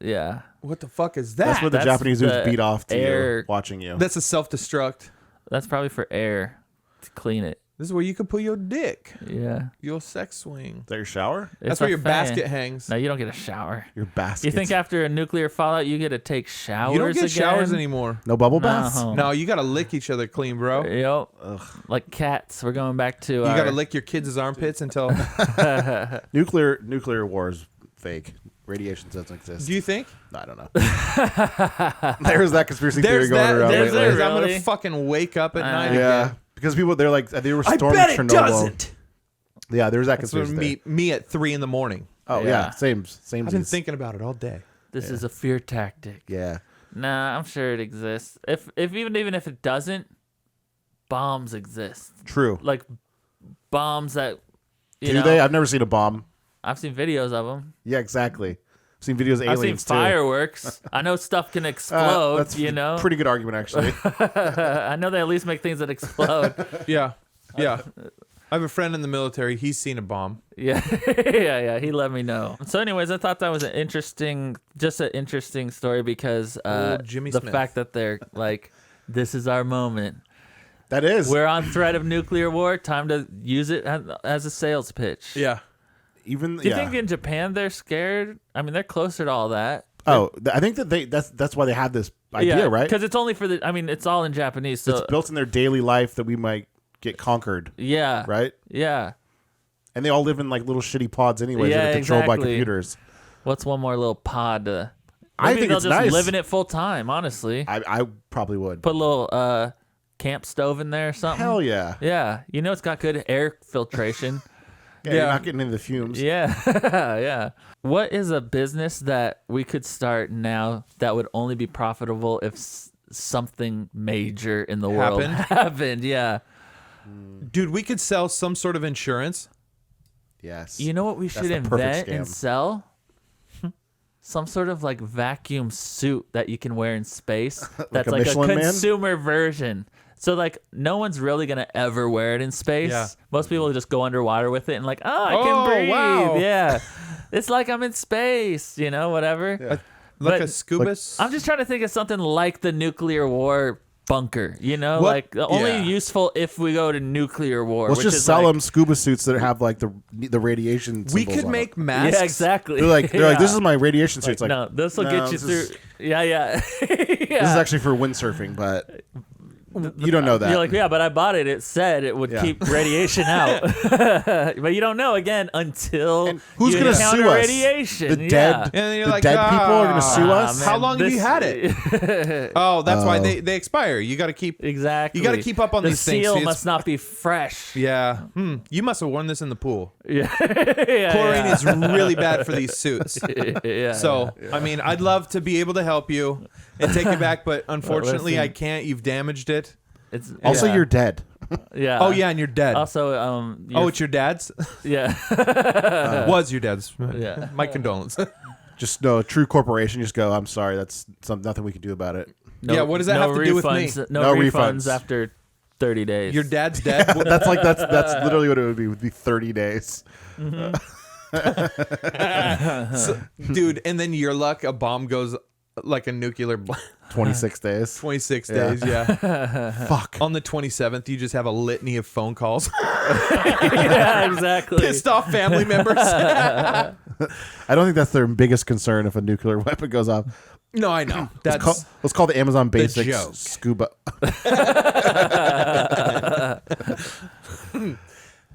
Yeah. What the fuck is that? That's what the That's Japanese dudes the beat off to air- you, watching you. That's a self-destruct. That's probably for air to clean it. This is where you can put your dick. Yeah. Your sex swing. Is that your shower? That's It's where a your fan. basket hangs. No, you don't get a shower. Your basket. You think after a nuclear fallout, you get to take showers You don't get again? showers anymore. No bubble baths? No. No, you gotta lick each other clean, bro. You Yep. Like cats. We're going back to gotta lick your kids' armpits until... Nuclear war is fake. Radiation doesn't exist. Do you think? No, I don't know. There's that conspiracy theory There's going that. around There's lately. that. I'm Really? gonna fucking wake up at night Yeah. again. Because people, they're like, they were I storming bet it Chernobyl. doesn't. Yeah, there's that That's what conspiracy theory. me at 3 a.m. Oh, Yeah. yeah. Same. I've been thinking about it all day. This is a fear tactic. Yeah. Nah, I'm sure it exists. If even if it doesn't, bombs exist. True. Like bombs that you Do know. they? I've never seen a bomb. I've seen videos of them. Yeah, exactly. I've seen videos of I've seen aliens, too. fireworks. I know stuff can explode. That's you know. pretty good argument, actually. I know they at least make things that explode. Yeah. Yeah. I have a friend in the military. He's seen a bomb. Yeah, yeah. He let me know. So, anyways, I thought that was an interesting story because Old Jimmy the Smith. fact that they're like, this is our moment. That is. We're on threat of nuclear war. Time to use it as a sales pitch. Yeah. Even, Do you think in Japan they're scared? I mean, they're closer to all that. I think that that's why they have this idea, right? Because it's only for it's all in Japanese. So It's built in their daily life that we might get conquered. yeah, Right? Yeah. And they all live in like little shitty pods anyway that Yeah, are controlled by exactly. computers. What's one more little pod? I Maybe think they'll it's just nice. live in it full time. Honestly, I probably would. put a little camp stove in there or something. Hell yeah. Yeah, it's got good air filtration. Yeah, you're not getting into the fumes. Yeah, yeah. What is a business that we could start now that would only be profitable if something major in the world happened? Yeah. Dude, we could sell some sort of insurance. Yes. You know what we That's should the perfect invent and scam. sell? Some sort of like vacuum suit that you can wear in space. That's a like a Michelin Man? consumer version. So like no one's really gonna ever wear it in space. Yeah. Most people just go underwater with it and like, I Oh, can breathe. wow. Yeah. It's like I'm in space, whatever. Yeah. Like But- a scuba. I'm just trying to think of something like the nuclear war bunker, What- like only yeah. useful if we go to nuclear war. Let's which just is sell like, them scuba suits that have like the radiation we symbols could on make it. masks. Yeah, exactly. They're like, Yeah. this is my radiation suit. It's like, no, this will no, get you this through. is- Yeah. This is actually for windsurfing, but you don't know that. You're like, yeah, but I bought it. It said it would Yeah. keep radiation out, but you don't know again until And who's you gonna encounter sue us? radiation. The yeah. dead? And then you're The like, dead people are gonna sue "Ah, us? How man, long have you had it? Oh, that's why they expire. You got to keep. Exactly. You gotta keep up on the these things. seal See, it's- must not be fresh. Yeah. You must have worn this in the pool. Yeah. Chlorine is really bad for these suits. Yeah. So, I mean, I'd love to be able to help you and take it back, but unfortunately, listen. I can't. You've damaged it. it's Also, yeah. you're dead. Yeah. Oh, yeah, and you're dead. Also, Oh, it's your dad's? yeah. Was your dad's. Yeah. My condolences. Just no true corporation. Just go. I'm sorry. That's nothing we can do about it. Yeah, what does that have to do with me? refunds, No, No refunds refunds. after 30 days. Your dad's dead? That's literally what it would be. It would be 30 days. So, dude, and then your luck, a bomb goes like a nuclear 26 days. 26 Yeah. days, yeah. Fuck. On the 27th, you just have a litany of phone calls. yeah, exactly. Pissed off family members. I don't think that's their biggest concern if a nuclear weapon goes off. No, I know. That's Let's call the Amazon Basics joke. scuba.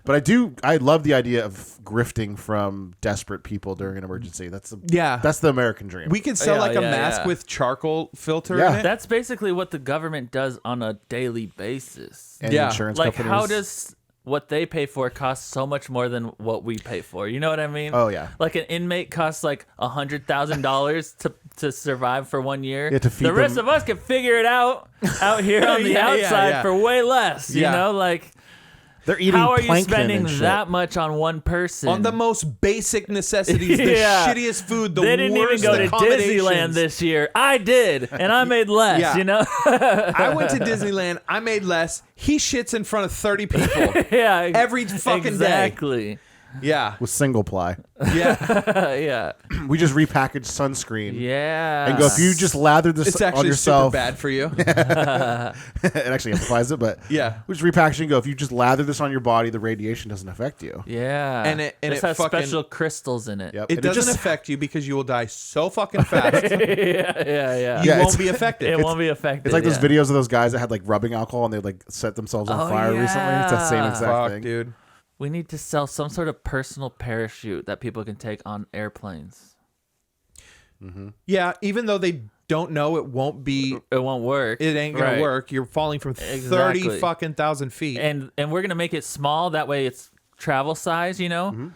But I love the idea of grifting from desperate people during an emergency. That's the American dream. We could sell Yeah, like a yeah, mask yeah. with charcoal filter Yeah. in it. That's basically what the government does on a daily basis. and yeah. insurance Like, companies. how does what they pay for cost so much more than what we pay for? You know what I mean? Oh, yeah. Like an inmate costs like $100,000 to survive for 1 year. Yeah, to feed the rest them- of us can figure it out here on the Yeah, yeah, outside yeah. for way less. You Yeah. know, like They're eating how are you plankton spending and shit. that much on one person? On the most basic necessities, the Yeah. shittiest food, the they didn't even worst go to accommodations. Disneyland this year. I did, and I made less. Yeah. You know? I went to Disneyland. I made less. He shits in front of 30 people yeah. every fucking day. exactly. Yeah. with single ply. Yeah. Yeah. We just repackaged sunscreen. Yeah. And go, if you just lather this It's on actually yourself, super bad for you. it actually amplifies it, but Yeah. we just repackage and go, if you just lather this on your body, the radiation doesn't affect you. Yeah. And it this has fucking- special crystals in it. Yep. It And doesn't just- affect you because you will die so fucking fast. yeah. Yeah. You Yeah, won't it's- be affected. It won't be affected. It's like those yeah. videos of those guys that had like rubbing alcohol and they like set themselves on Oh, fire recently. It's that same yeah. exact Fuck, thing. dude. We need to sell some sort of personal parachute that people can take on airplanes. Yeah, even though they don't know it won't be, It won't work. it ain't gonna Right. work. You're falling from 30 Exactly. fucking thousand feet. And we're gonna make it small. That way, it's travel size. You know.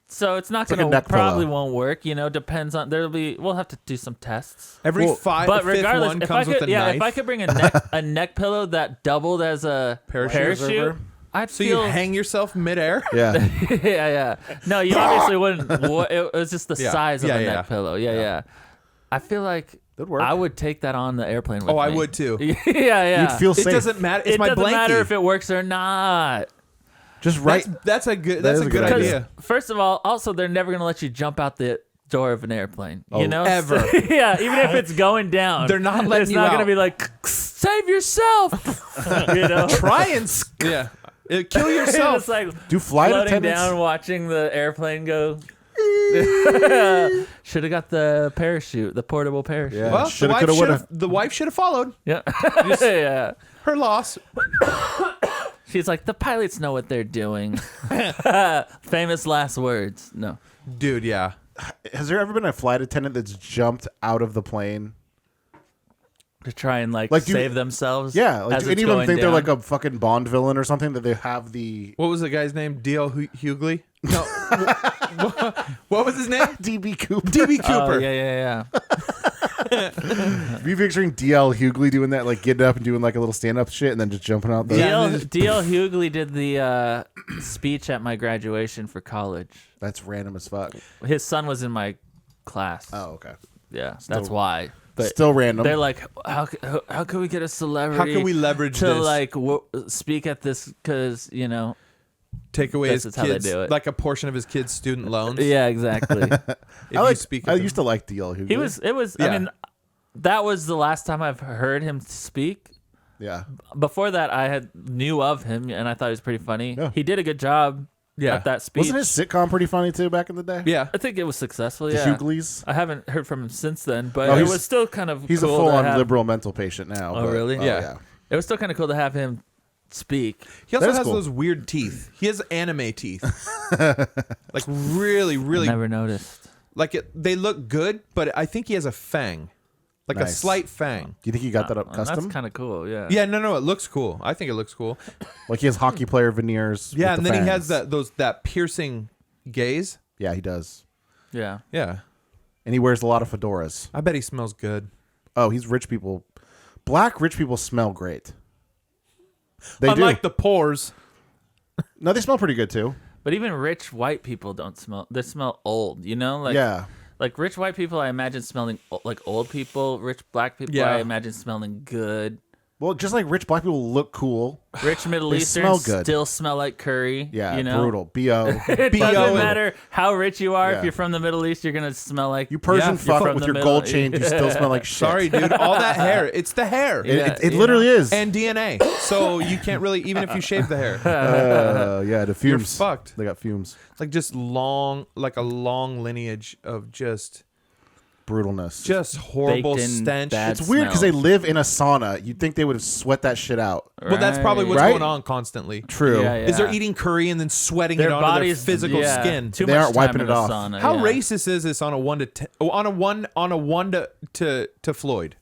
So it's not like a gonna neck probably pillow. won't work. You know, depends on we'll have to do some tests. Every Well, But fifth regardless, one if comes I could, with a yeah, knife. if I could bring a neck pillow that doubled as a Parachute parachute, reservoir? I'd so feel you hang yourself midair? Yeah. yeah. No, you obviously wouldn't. It was just the Yeah. size of Yeah, the yeah. neck pillow. Yeah. I feel like That'd work. I would take that on the airplane with Oh, I me. would too. yeah. You'd feel It safe. doesn't matter. It's It my doesn't blankie. matter if it works or not. Just right. That's a good. That That's is a a good good Because idea. first of all, also they're never gonna let you jump out the door of an airplane. You know, ever. yeah, even if it's going down, They're not letting It's you not out. gonna be like save yourself. You know, Try and yeah, kill yourself. It's like Do flight floating attendants? down, watching the airplane go. Should have got the parachute, the portable parachute. Yeah. Well, Shoulda, coulda, woulda. the wife should have followed. Yeah. Yeah. Her loss. She's like, the pilots know what they're doing. Famous last words. No. Dude, yeah. Has there ever been a flight attendant that's jumped out of the plane? To try and Like, do- save themselves. Yeah. Like, as do any it's of them going think they're down. like a fucking Bond villain or something, that they have the What was the guy's name? D.L. Hughley? No. What was his name? DB Cooper? D.B. Oh, Cooper. yeah. Are you picturing DL Hughley doing that, like getting up and doing like a little stand-up shit and then just jumping out the... Yeah. D.L. Hughley did the speech at my graduation for college. That's random as fuck. His son was in my class. Oh, okay. Yeah, that's why. But Still random. they're like, how can we get a celebrity? How can we leverage to this? like speak at this? Because Take away This his is how they kids, do it. like a portion of his kids' student loans. yeah, exactly. If I you speak. I with used to like DL Hughley. It was. Yeah. I mean, that was the last time I've heard him speak. Yeah. Before that, I knew of him, and I thought he was pretty funny. Yeah. He did a good job Yeah. at that speech. Wasn't his sitcom pretty funny too back in the day? Yeah. I think it was successful. The Yeah. Hughleys. I haven't heard from him since then, but No, it he's- was still kind of He's cool a full-on to have, liberal mental patient now. Oh, but- really? Yeah. It was still kind of cool to have him speak. He also That is has cool. those weird teeth. He has anime teeth. Like really, really. Never noticed. Like they look good, but I think he has a fang. Like a Nice. slight fang. Do you think he got that up custom? That's kind of cool. Yeah. Yeah, no, it looks cool. I think it looks cool. Like he has hockey player veneers. Yeah, with and the then he has fangs. that piercing gaze. Yeah, he does. Yeah. Yeah. And he wears a lot of fedoras. I bet he smells good. Oh, he's rich people. Black rich people smell great. They Unlike do. the pores. No, they smell pretty good too. But even rich white people don't smell. They smell old. Like Yeah. Like rich white people, I imagine smelling like old people. Rich black people, Yeah. I imagine smelling good. Well, just like rich black people look cool. Rich Middle They Easterns smell good. still smell like curry. Yeah, you know? brutal. B.O. It B.O. doesn't and- matter how rich you are. Yeah. If you're from the Middle East, you're gonna smell like You Persian Yeah, you're fuck from with the your middle- gold chain, you still smell like shit. Sorry, dude. All that hair. It's the hair. It literally is. And DNA. So you can't really, even if you shave the hair. Yeah, the fumes. fucked. They got fumes. Like just like a long lineage of just Brutalness. horrible Baked in stench. bad It's weird because they smells. live in a sauna. You'd think they would have sweat that shit out. Well, that's probably what's Right? going on constantly. True. Yeah, Is they're eating curry and then sweating Their it onto bodies, their physical yeah, skin. Too They much aren't time wiping in it the off. Sauna, How yeah. racist is this on a 1 to 10? On a 1 to Floyd.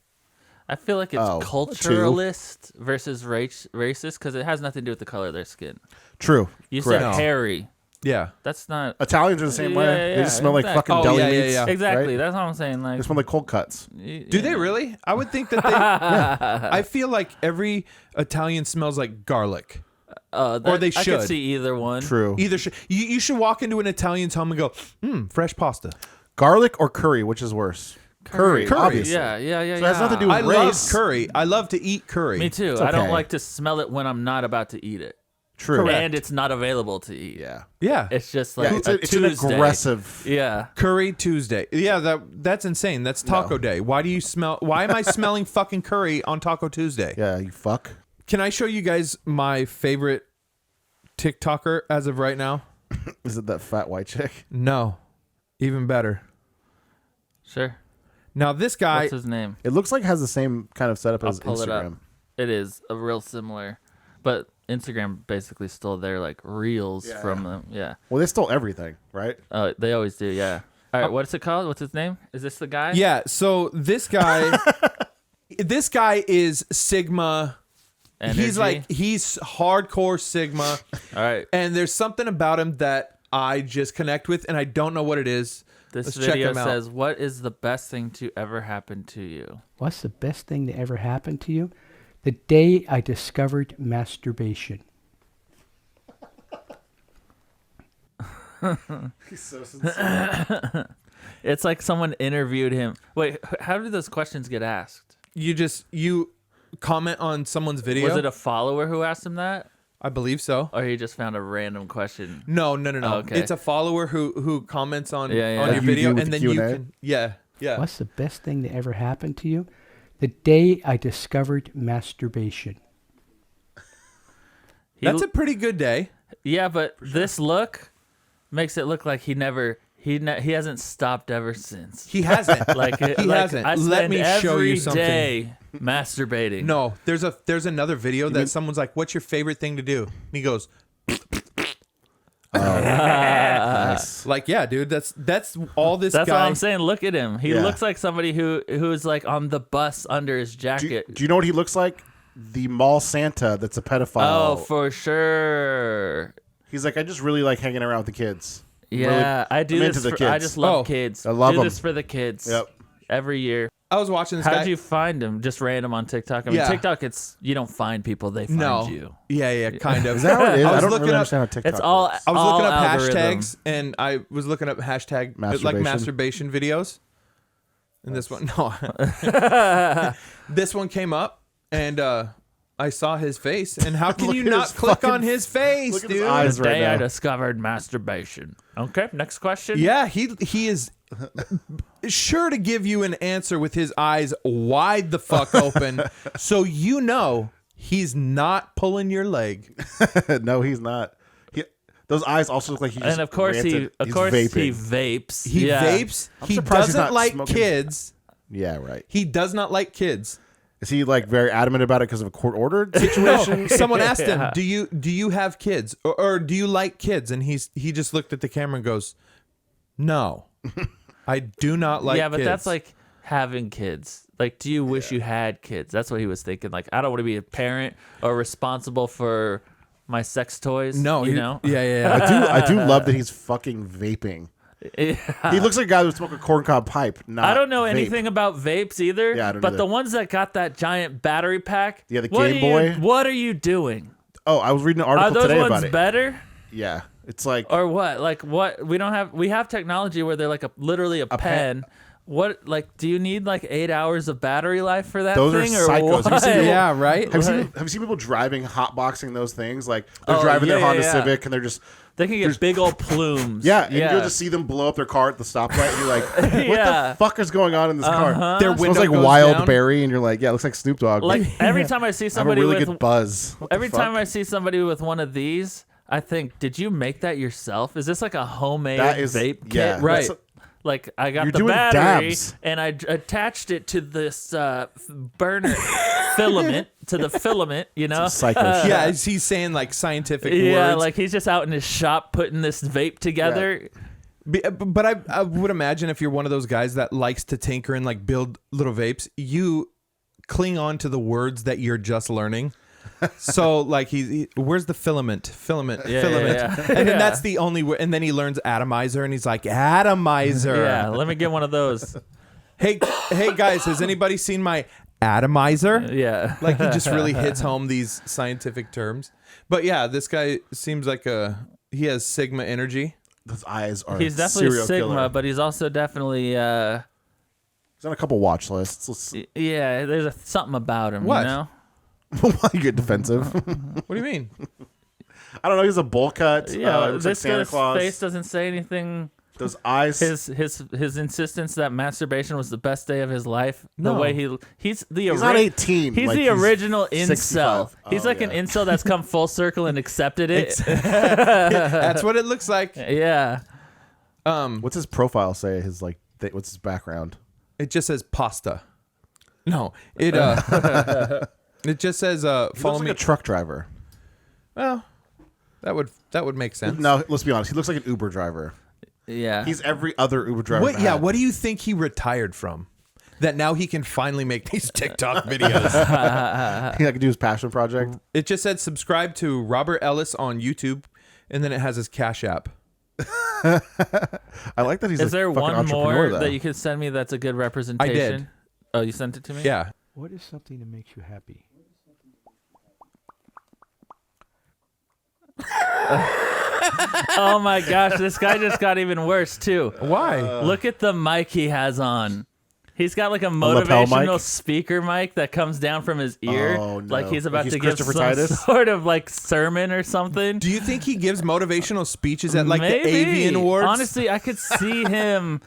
I feel like it's Oh, culturalist versus racist because it has nothing to do with the color of their skin. True. You Correct. said hairy. Yeah. That's not Italians are the same way. Yeah, They just smell like exactly. fucking Oh, deli yeah, yeah, meats. yeah. exactly. Right? That's what I'm saying. Like, They smell like cold cuts. Do they really? I would think that they. I feel like every Italian smells like garlic. Or they I should. could see either one. True. Either you should walk into an Italian's home and go, fresh pasta. Garlic or curry, which is worse? Curry. Obviously. Yeah. So it has nothing to do with I love race. curry. I love to eat curry. Me too. It's I don't okay. like to smell it when I'm not about to eat it. True. And it's not available to eat. Yeah. Yeah. It's just like Yeah, it's, a it's an Tuesday. aggressive. Yeah. Curry Tuesday. Yeah, that's insane. That's Taco Day. Why am I smelling fucking curry on Taco Tuesday? Yeah, you fuck. Can I show you guys my favorite TikToker as of right now? Is it that fat white chick? No. Even better. Sure. Now this guy, What's his name? It looks like it has the same kind of setup I'll as pull it up. Instagram. It is a real similar, but Instagram basically stole their like reels from them. Yeah. Well, they stole everything, right? Oh, they always do. Yeah. All right. What's it called? What's his name? Is this the guy? yeah, so this guy this guy is Sigma. He's Energy? he's hardcore Sigma. All right. And there's something about him that I just connect with and I don't know what it is. This Let's check video him out. says, "What is the best thing to ever happen to you?" What's the best thing that ever happened to you? The day I discovered masturbation. He's so sincere. It's like someone interviewed him. Wait, how did those questions get asked? You comment on someone's video. Was it a follower who asked him that, I believe so. or he just found a random question? No. Oh, okay. It's a follower who comments on Yeah, yeah. on Like your you video do with and the then you Q&A? can yeah. What's the best thing that ever happened to you? The day I discovered masturbation. He- That's a pretty good day. Yeah, but this look makes it look like he He hasn't stopped ever since. He hasn't. Like he hasn't. I Let spend me show you every something. day masturbating. No, there's another video that someone's like, "What's your favorite thing to do?" And he goes, Nice. like, yeah, dude, that's all this That's guy. all I'm saying. Look at him. He Yeah. looks like somebody who's like on the bus under his jacket. Do you know what he looks like? The mall Santa that's a pedophile. Oh, for sure. He's like, I just really like hanging around with the kids. Yeah, I do I'm this. into the For, I kids. just love Oh, kids. I love do 'em. this for the kids. Yep. Every year. I was watching this How guy. did you find him? Just random on TikTok. I mean, Yeah. TikTok, you don't find people; they find no, you. yeah, kind of. Is that what it is? I was I don't looking really up. understand how TikTok It's all. works. I was all looking up algorithm. hashtags, and I was looking up hashtag like masturbation videos. And this one, no, this one came up, and I saw his face. And how can Look you at not his click fucking- on his face, look at his dude? eyes. The right day I now. discovered masturbation. Okay, next question. Yeah, he is sure to give you an answer with his eyes wide the fuck open, so you know he's not pulling your leg. No, he's not. Those eyes also look like he's. And of course he vaping. vapes. He Yeah. vapes. He surprised he's doesn't not like smoking. kids. Yeah, right. He does not like kids. Is he like very adamant about it because of a court ordered situation? Someone asked him, Yeah. do you have kids or do you like kids? And he just looked at the camera and goes, "No, I do not like yeah, but kids." that's like having kids. Like, do you wish you had kids? That's what he was thinking. Like, I don't want to be a parent or responsible for my sex toys. no, you know. yeah. I do love that he's fucking vaping. Yeah. He looks like a guy who would smoke a corncob pipe. Not I don't know vape. anything about vapes either. Yeah, I don't but either. the ones that got that giant battery pack. Yeah, the what Game are you- Boy. What are you doing? Oh, I was reading an Are article those today ones about it. better? Yeah, it's like Or what? Like what? We have technology where they're like literally a pen. What, like, do you need like 8 hours of battery life for that Those are thing or psychos. Have you what? seen people- Yeah, right. Have you seen people driving, hotboxing those things? Like they're Oh, driving their yeah, Honda yeah. Civic and they're just They can get big old plumes. yeah, and you'll just see them blow up their car at the stoplight. And you're like, what Yeah. the fuck is going on in this car? Their It smells window like goes wild down. berry, and you're like, yeah, it looks like Snoop Dogg. Like every time I see I have a somebody really with good buzz. What the every fuck? time I see somebody with one of these, I think, did you make that yourself? Is this like a homemade That is- vape kit? yeah, Right. that's- Like I got You're the doing battery dabs. and I attached it to this burner filament to the filament, you know? psycho shit. Yeah, he's saying like scientific Yeah, words. like he's just out in his shop putting this vape together. But I would imagine if you're one of those guys that likes to tinker and like build little vapes, you cling on to the words that you're just learning. So like where's the filament? Yeah, filament. yeah. And then Yeah. that's the only word. And then he learns atomizer and he's like, atomizer. Yeah, let me get one of those. Hey guys, has anybody seen my atomizer? Yeah. Like he just really hits home these scientific terms. But yeah, this guy seems like he has Sigma energy. Those eyes are. He's definitely serial Sigma, killer. but he's also definitely He's on a couple watch lists. Let's, yeah, there's something about him, What? you know? why you get defensive? What do you mean? I don't know. He's a bowl cut. Yeah, looks like this Santa guy's Claus. face doesn't say anything. Those eyes. His insistence that masturbation was the best day of his life. No. The way he's not 18. He's like, the original 65. incel. He's Oh, like an yeah. incel that's come full circle and accepted it. That's what it looks like. Yeah. What's his profile say? His like. What's his background? It just says pasta. No, it it just says He follow looks me. like a truck driver. Well, that would make sense. No, let's be honest. He looks like an Uber driver. Yeah. He's every other Uber driver. What? Yeah. What do you think he retired from? That now he can finally make these TikTok videos. He could do his passion project. It just said subscribe to Robert Ellis on YouTube, and then it has his Cash App. I like that he's. Is a there fucking one entrepreneur, more though. that you could send me that's a good representation? Oh, you sent it to me? Yeah. What is something that makes you happy? Oh my gosh, this guy just got even worse too. Why? Look at the mic he has on. He's got like a lapel motivational mic? speaker mic that comes down from his ear, Oh, no. like he's about Like he's to give Christopher some Titus? sort of like sermon or something. Do you think he gives motivational speeches at like Maybe. the Avian Awards? Honestly, I could see him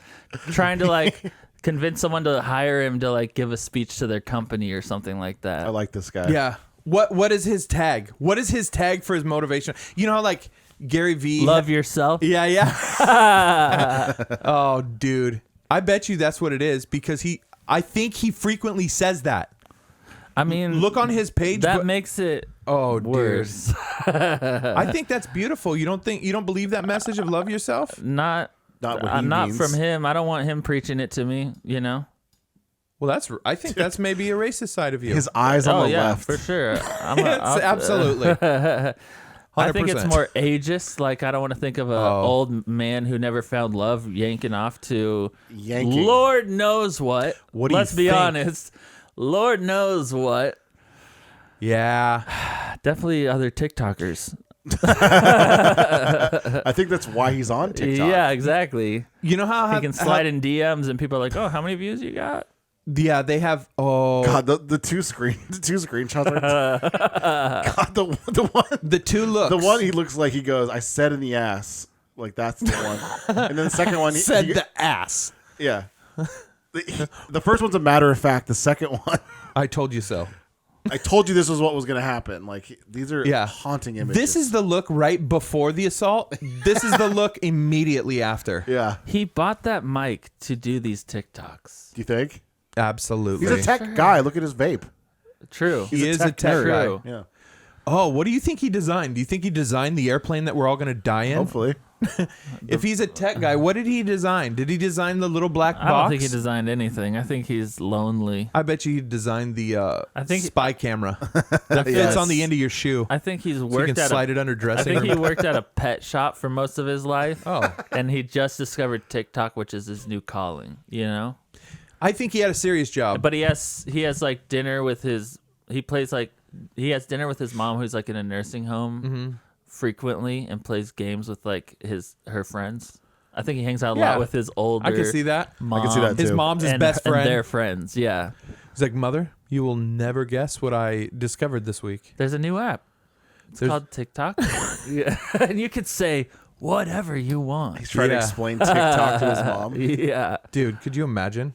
trying to like convince someone to hire him to like give a speech to their company or something like that. I like this guy. Yeah. What is his tag? What is his tag for his motivation? You know how like Gary V. Love yourself. Yeah, yeah. Oh, dude. I bet you that's what it is because I think he frequently says that. I mean, Look on his page. that makes it worse. Dude. I think that's beautiful. You don't believe that message of love yourself? Not Not what he not means. from him. I don't want him preaching it to me, you know? Well, I think that's maybe a racist side of you. His eyes on the left. for sure. Absolutely. I think it's 100%. more ageist. Like, I don't want to think of an old man who never found love yanking off to Yanking. Lord knows what. What do you Let's be think? honest. Lord knows what. Yeah. Definitely other TikTokers. I think that's why he's on TikTok. Yeah, exactly. You know how He can slide in DMs and people are like, oh, how many views you got? Yeah, they have. Oh, God, the two screenshots. God, the one, the two looks. the one he looks like he goes, "I said in the ass," like that's the one. And then the second one, said he, the ass. yeah. The first one's a matter of fact. The second one, I told you so. I told you this was what was going to happen. Like these are haunting images. This is the look right before the assault. This is the look immediately after. yeah. He bought that mic to do these TikToks. Do you think Absolutely. he's a tech guy? Look at his vape. True. He is a tech guy. True. Yeah. Oh, what do you think he designed? Do you think he designed the airplane that we're all going to die in? Hopefully. If he's a tech guy, what did he design? Did he design the little black box? I don't think he designed anything. I think he's lonely. I bet you he designed the spy camera that fits Yes. on the end of your shoe. I think he's So you worked can at slide it under I dressing think he room. worked at a pet shop for most of his life. Oh. And he just discovered TikTok, which is his new calling, you know? I think he had a serious job. But he has like dinner with his he has dinner with his mom who's like in a nursing home frequently and plays games with like her friends. I think he hangs out a Yeah. lot with his older I can see that. mom. I can see that His too. mom's his and, best friend. and their friends, yeah. He's like, Mother, you will never guess what I discovered this week. There's a new app. It's There's- called TikTok. Yeah. And you could say whatever you want. He's trying to explain TikTok to his mom. Yeah. Dude, could you imagine?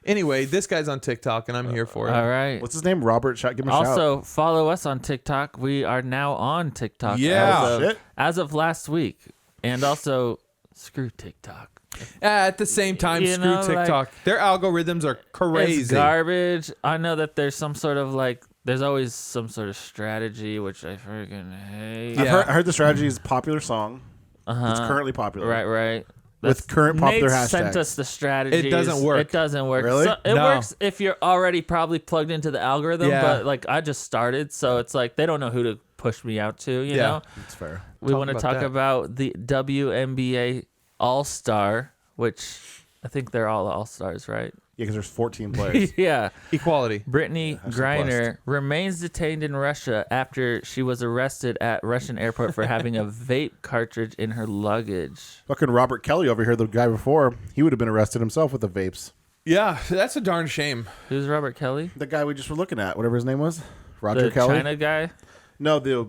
Anyway, this guy's on TikTok, and I'm here for it. All right. What's his name? Robert. Give him a shout. Also, follow us on TikTok. We are now on TikTok Yeah. Shit. as of last week. And also, screw TikTok. At the same time, You screw know, TikTok. like, Their algorithms are crazy. It's garbage. I know that there's some sort of like, there's always some sort of strategy, which I freaking hate. Yeah. I heard the strategy is a popular song. Uh-huh. It's currently popular. Right. With current popular Nate hashtags. sent us the strategy. It doesn't work. It doesn't work. Really? It No. works if you're already probably plugged into the algorithm, Yeah. but like I just started, so it's like they don't know who to push me out to, you Yeah. know? That's fair. We Talk want to about talk that. about the WNBA All-Star, which I think they're all All-Stars, right? Yeah, because there's 14 players. Yeah. Equality. Brittney I'm so Griner remains detained in Russia after she was arrested at Russian airport for having a vape cartridge in her luggage. Fucking Robert Kelly over here, the guy before, he would have been arrested himself with the vapes. Yeah, that's a darn shame. Who's Robert Kelly? The guy we just were looking at, whatever his name was. Roger The Kelly? China guy? No, the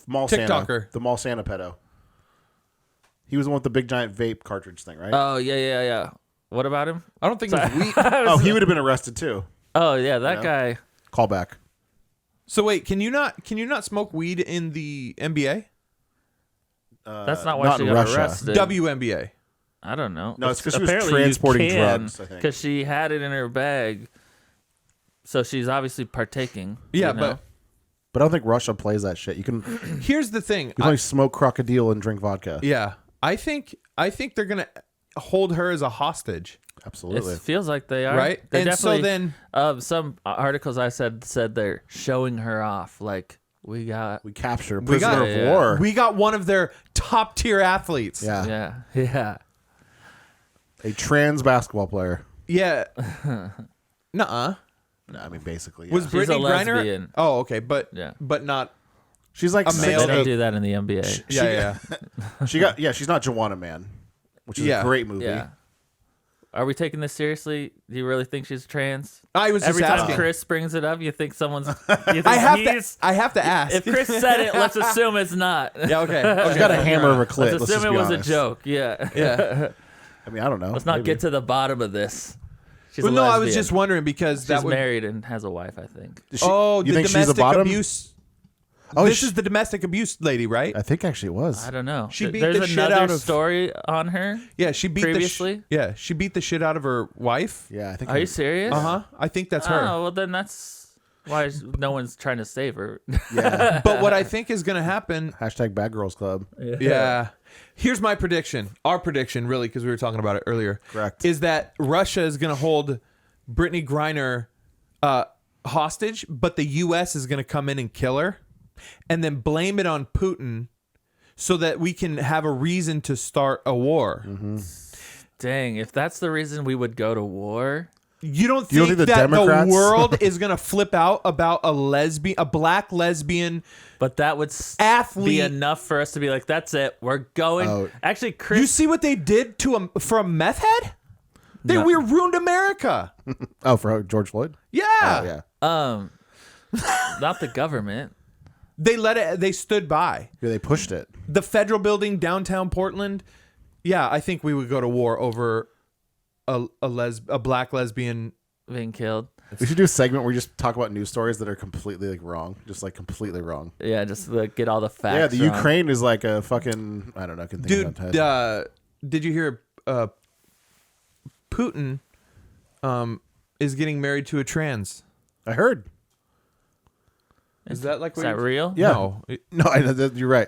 mall TikToker. Santa. The mall Santa pedo. He was the one with the big giant vape cartridge thing, right? Oh, yeah. What about him? I don't think it was weed. Oh, he would have been arrested too. Oh, yeah, that Yeah. guy. Call back. So wait, can you not smoke weed in the NBA? That's not why not she in got Russia. arrested. WNBA. I don't know. No, it's 'cause she was Apparently you transporting can, drugs, I think. Because she had it in her bag. So she's obviously partaking. Yeah, you know? But I don't think Russia plays that shit. You can Here's the thing. only smoke crocodile and drink vodka. Yeah, I think they're gonna hold her as a hostage, Absolutely. It feels like they are. right? They're And so definitely, then, some articles I said they're showing her off. Like, we got. We capture a We got- prisoner of Yeah. war. we got one of their top tier athletes. yeah. Yeah. A trans basketball player. Yeah. Nuh-uh. No, I mean, basically. Yeah. Was She's a Brittney Griner? lesbian. Oh, okay, but Yeah. but not. She's like a They male- 6'8". don't do that in the NBA. Yeah. She got she's not Joanna Man, which is Yeah. a great movie. Yeah. Are we taking this seriously? Do you really think she's trans? I was Every just time asking. Chris brings it up, you think someone's. You think I have he's, to. I have to ask. If Chris said it, let's assume it's not. Yeah. Okay. She's got a hammer of a clit. Let's Let's assume just it be was honest. a joke. Yeah. Yeah. I mean, I don't know. Let's not Maybe. get to the bottom of this. She's Well, a no, I was lesbian. just wondering because She's that would. married and has a wife, I think. Is she- Oh, you the think she's a domestic bottom? abuse. This is the domestic abuse lady, right? I think actually it was. I don't know. She beat There's the shit another out of- story on her. Yeah, she beat previously. she beat the shit out of her wife. Yeah, I think. Are you serious? I think that's Oh, her. well then that's why no one's trying to save her. Yeah. But what I think is going to happen, Hashtag Bad Girls Club. yeah. Here's my prediction. Our prediction, really, because we were talking about it earlier. Correct. Is that Russia is going to hold Brittney Griner hostage, but the U.S. is going to come in and kill her, and then blame it on Putin, so that we can have a reason to start a war. Mm-hmm. Dang, if that's the reason we would go to war. You don't You don't think think the that Democrats- the world is going to flip out about a black lesbian? But that would Athlete. be enough for us to be like, that's it. We're going. Oh. Actually, Chris. You see what they did to for a meth head? We ruined America. Oh, for George Floyd? Yeah. Oh, yeah. Not the government. They let it. They stood by Yeah, they pushed it. the federal building downtown Portland. Yeah, I think we would go to war over a black lesbian. Being killed. We should do a segment where we just talk about news stories that are completely like wrong. Just like completely wrong. Yeah, just get all the facts. Yeah, the wrong. Ukraine is like a fucking, I don't know. I can think Dude, of that head. did you hear Putin is getting married to a trans? I heard. Is that like Is that real? Yeah. No. No, I know that you're right.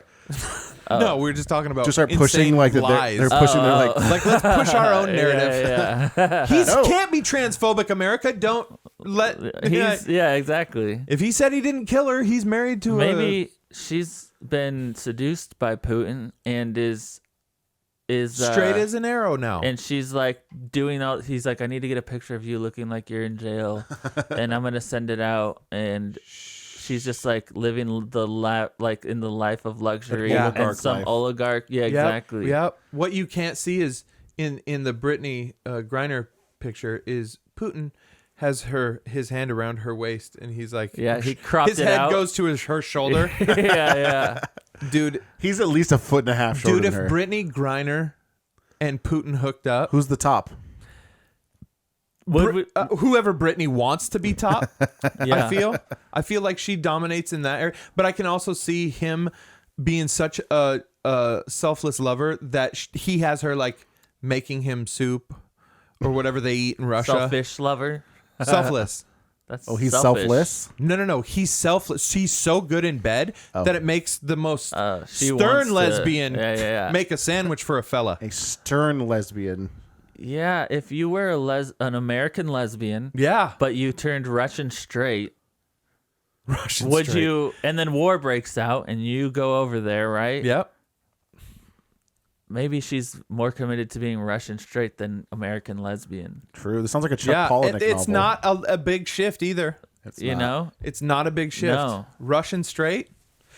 No, we were just talking about Just start pushing insane like that. lies. They're pushing their like. Like, let's push our own narrative. Yeah, He No. can't be transphobic, America. Don't let. yeah. Yeah, exactly. If he said he didn't kill her, he's married to Maybe she's been seduced by Putin and is straight as an arrow now. and she's like doing all. He's like, I need to get a picture of you looking like you're in jail, and I'm gonna send it out. And she's just like living the like in the life of luxury Like and oligarch some life. oligarch. Yeah, exactly. Yep. What you can't see is in the Brittney Griner picture is Putin has his hand around her waist, and he's like, Yeah, he cropped his it head out. goes to her shoulder. yeah. Dude, He's at least a foot and a half shorter dude, if than her. Brittney Griner and Putin hooked up, Who's the top? whoever Brittany wants to be top, Yeah. I feel like she dominates in that area. But I can also see him being such a selfless lover that he has her like making him soup or whatever they eat in Russia. Selfish lover. Selfless. That's Oh, he's selfish. selfless. No. He's selfless. She's so good in bed that it makes the most She wants stern to- lesbian Yeah. make a sandwich for a fella. A stern lesbian. Yeah, if you were an American lesbian, Yeah. but you turned Russian straight, Russian would straight. you? And then war breaks out, and you go over there, right? Yep. Maybe she's more committed to being Russian straight than American lesbian. True. This sounds like a Chuck Yeah. Palahniuk It's novel. not a big shift either. It's You not. know? It's not a big shift. No. Russian straight.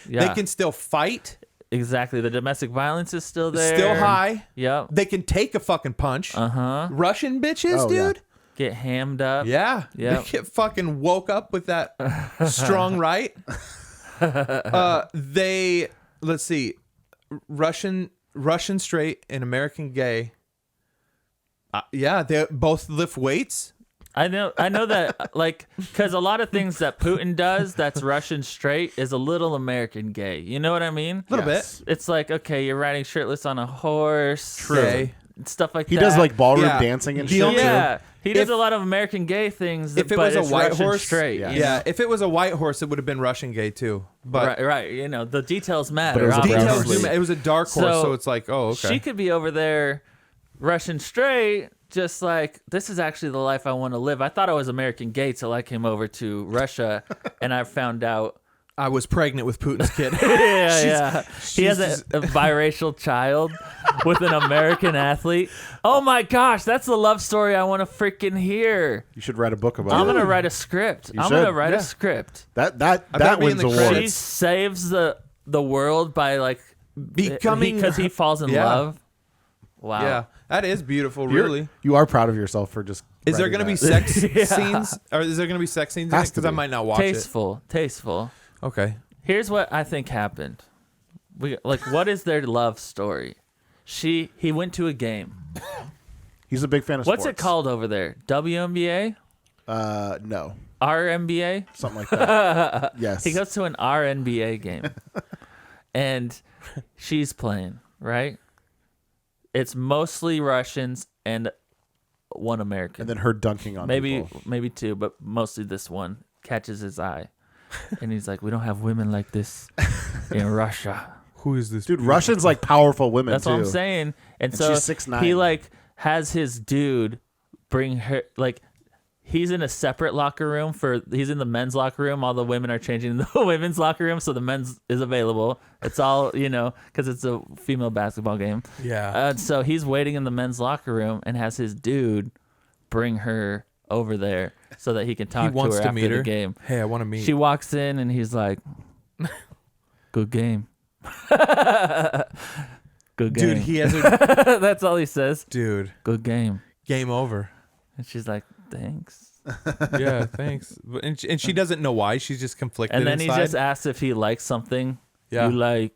Yeah, They can still fight. exactly. The domestic violence is still there. Still high. Yep. They can take a fucking punch. Uh-huh. Russian bitches, Oh, yeah. dude. Get hammed up. Yeah. Yep. They get fucking woke up with that strong right. Let's see. Russian straight and American gay. Yeah, they both lift weights. I know that, like, because a lot of things that Putin does that's Russian straight is a little American gay. You know what I mean? A little Yes. bit. It's like, okay, you're riding shirtless on a horse. True. Stuff like He that. does like ballroom Yeah. dancing and The shit. only- Yeah, he does If- a lot of American gay things. If it but was a it's white Russian horse, straight. yeah. you know? Yeah, if it was a white horse, it would have been Russian gay too. But right. You know, the details matter. But it was a brown details horse. do ma- It was a dark horse, So, so it's like, oh, okay. She could be over there, Russian straight, just like, this is actually the life I want to live. I thought I was American gay till I came over to Russia, and I found out. I was pregnant with Putin's kid. Yeah. He has a biracial child with an American athlete. Oh my gosh, that's the love story I want to freaking hear. You should write a book about I'm it. gonna write a script. I'm should. gonna write Yeah. a script. That better be wins in the awards. She credits. saves the world by like Becoming because he falls in Yeah. love. Wow. Yeah, that is beautiful. You're- Really. You are proud of yourself for just. Is there writing going to be that. sex scenes? Or is there going to be sex scenes in it? Has to Because I be. might not watch Tasteful. it. Okay. Here's what I think happened. What is their love story? He went to a game. He's a big fan of What's sports. it called over there? WNBA? No. RNBA. Something like that. Yes. He goes to an RNBA game, and she's playing, right? It's mostly Russians and one American. And then her dunking on maybe people. maybe two, but mostly this one catches his eye. And he's like, we don't have women like this in Russia. Who is this Dude, Russians like powerful women That's too. what I'm saying. And so she's 6'9". he like has his dude bring her, like, he's in a separate locker room he's in the men's locker room. All the women are changing in the women's locker room, so the men's is available. It's all, because it's a female basketball game. Yeah. So he's waiting in the men's locker room and has his dude bring her over there so that he can talk to her after the game. Hey, I want to meet. She walks in and he's like, good game. Good game. Dude, he has a That's all he says. dude. Good game. Game over. And she's like, thanks. Yeah, thanks. And she doesn't know why. She's just conflicted. And then inside. he just asks if he likes something. Yeah. You like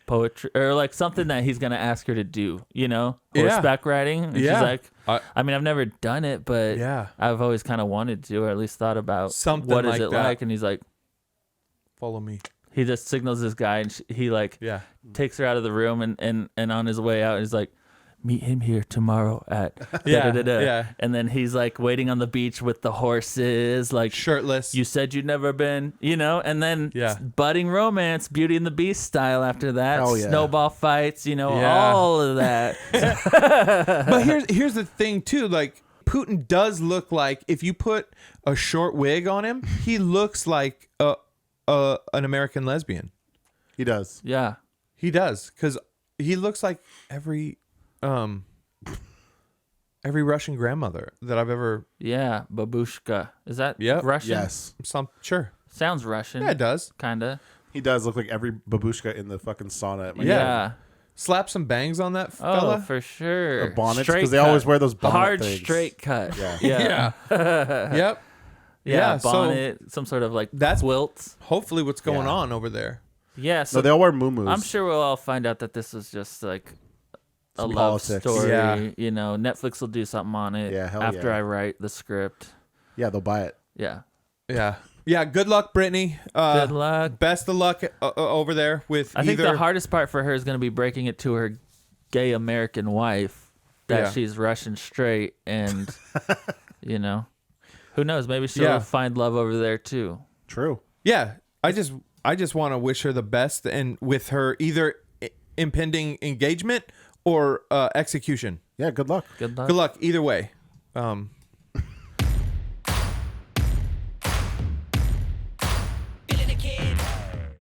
poetry or like something that he's going to ask her to do, Yeah. horseback riding. And Yeah. she's like, I mean, I've never done it, but Yeah. I've always kind of wanted to, or at least thought about Something what is like it that. like. And he's like, Follow me. he just signals this guy and he like Yeah. takes her out of the room and on his way out, he's like, meet him here tomorrow at Yeah, da-da-da-da. yeah. And then he's like waiting on the beach with the horses, like Shirtless. you said you'd never been, and then Yeah. budding romance, Beauty and the Beast style after that. Hell yeah. Snowball fights, Yeah. all of that. But here's the thing too, like Putin does look like, if you put a short wig on him, he looks like an American lesbian. He does. Yeah. He does, because he looks like every Russian grandmother that I've ever. Yeah. Babushka. Is that Yep. Russian? Yes. Sure. Sounds Russian. Yeah, it does. Kind of. He does look like every babushka in the fucking sauna at my Yeah. Slap some bangs on that Oh, fella. for sure. Or bonnets, Straight because they always cut. wear those bonnet hard things. straight cut. Yeah. Yeah. Yeah. Yep. Yeah, Yeah, so bonnet, some sort of like that's- quilt. Hopefully, what's going Yeah. on over there? Yeah, so No, they all wear muumuus. I'm sure we'll all find out that this was just like a Some love politics. story. Yeah. Netflix will do something on it Yeah, hell after yeah. I write the script. Yeah, they'll buy it. Yeah. Yeah. Yeah. Good luck, Brittany. Good luck. Best of luck over there with. I think either... the hardest part for her is going to be breaking it to her gay American wife that Yeah. she's Russian straight and, who knows? Maybe she'll Yeah. find love over there too. True. Yeah. I just want to wish her the best, and with her either impending engagement or execution. Yeah, good luck. Good luck. Good luck either way.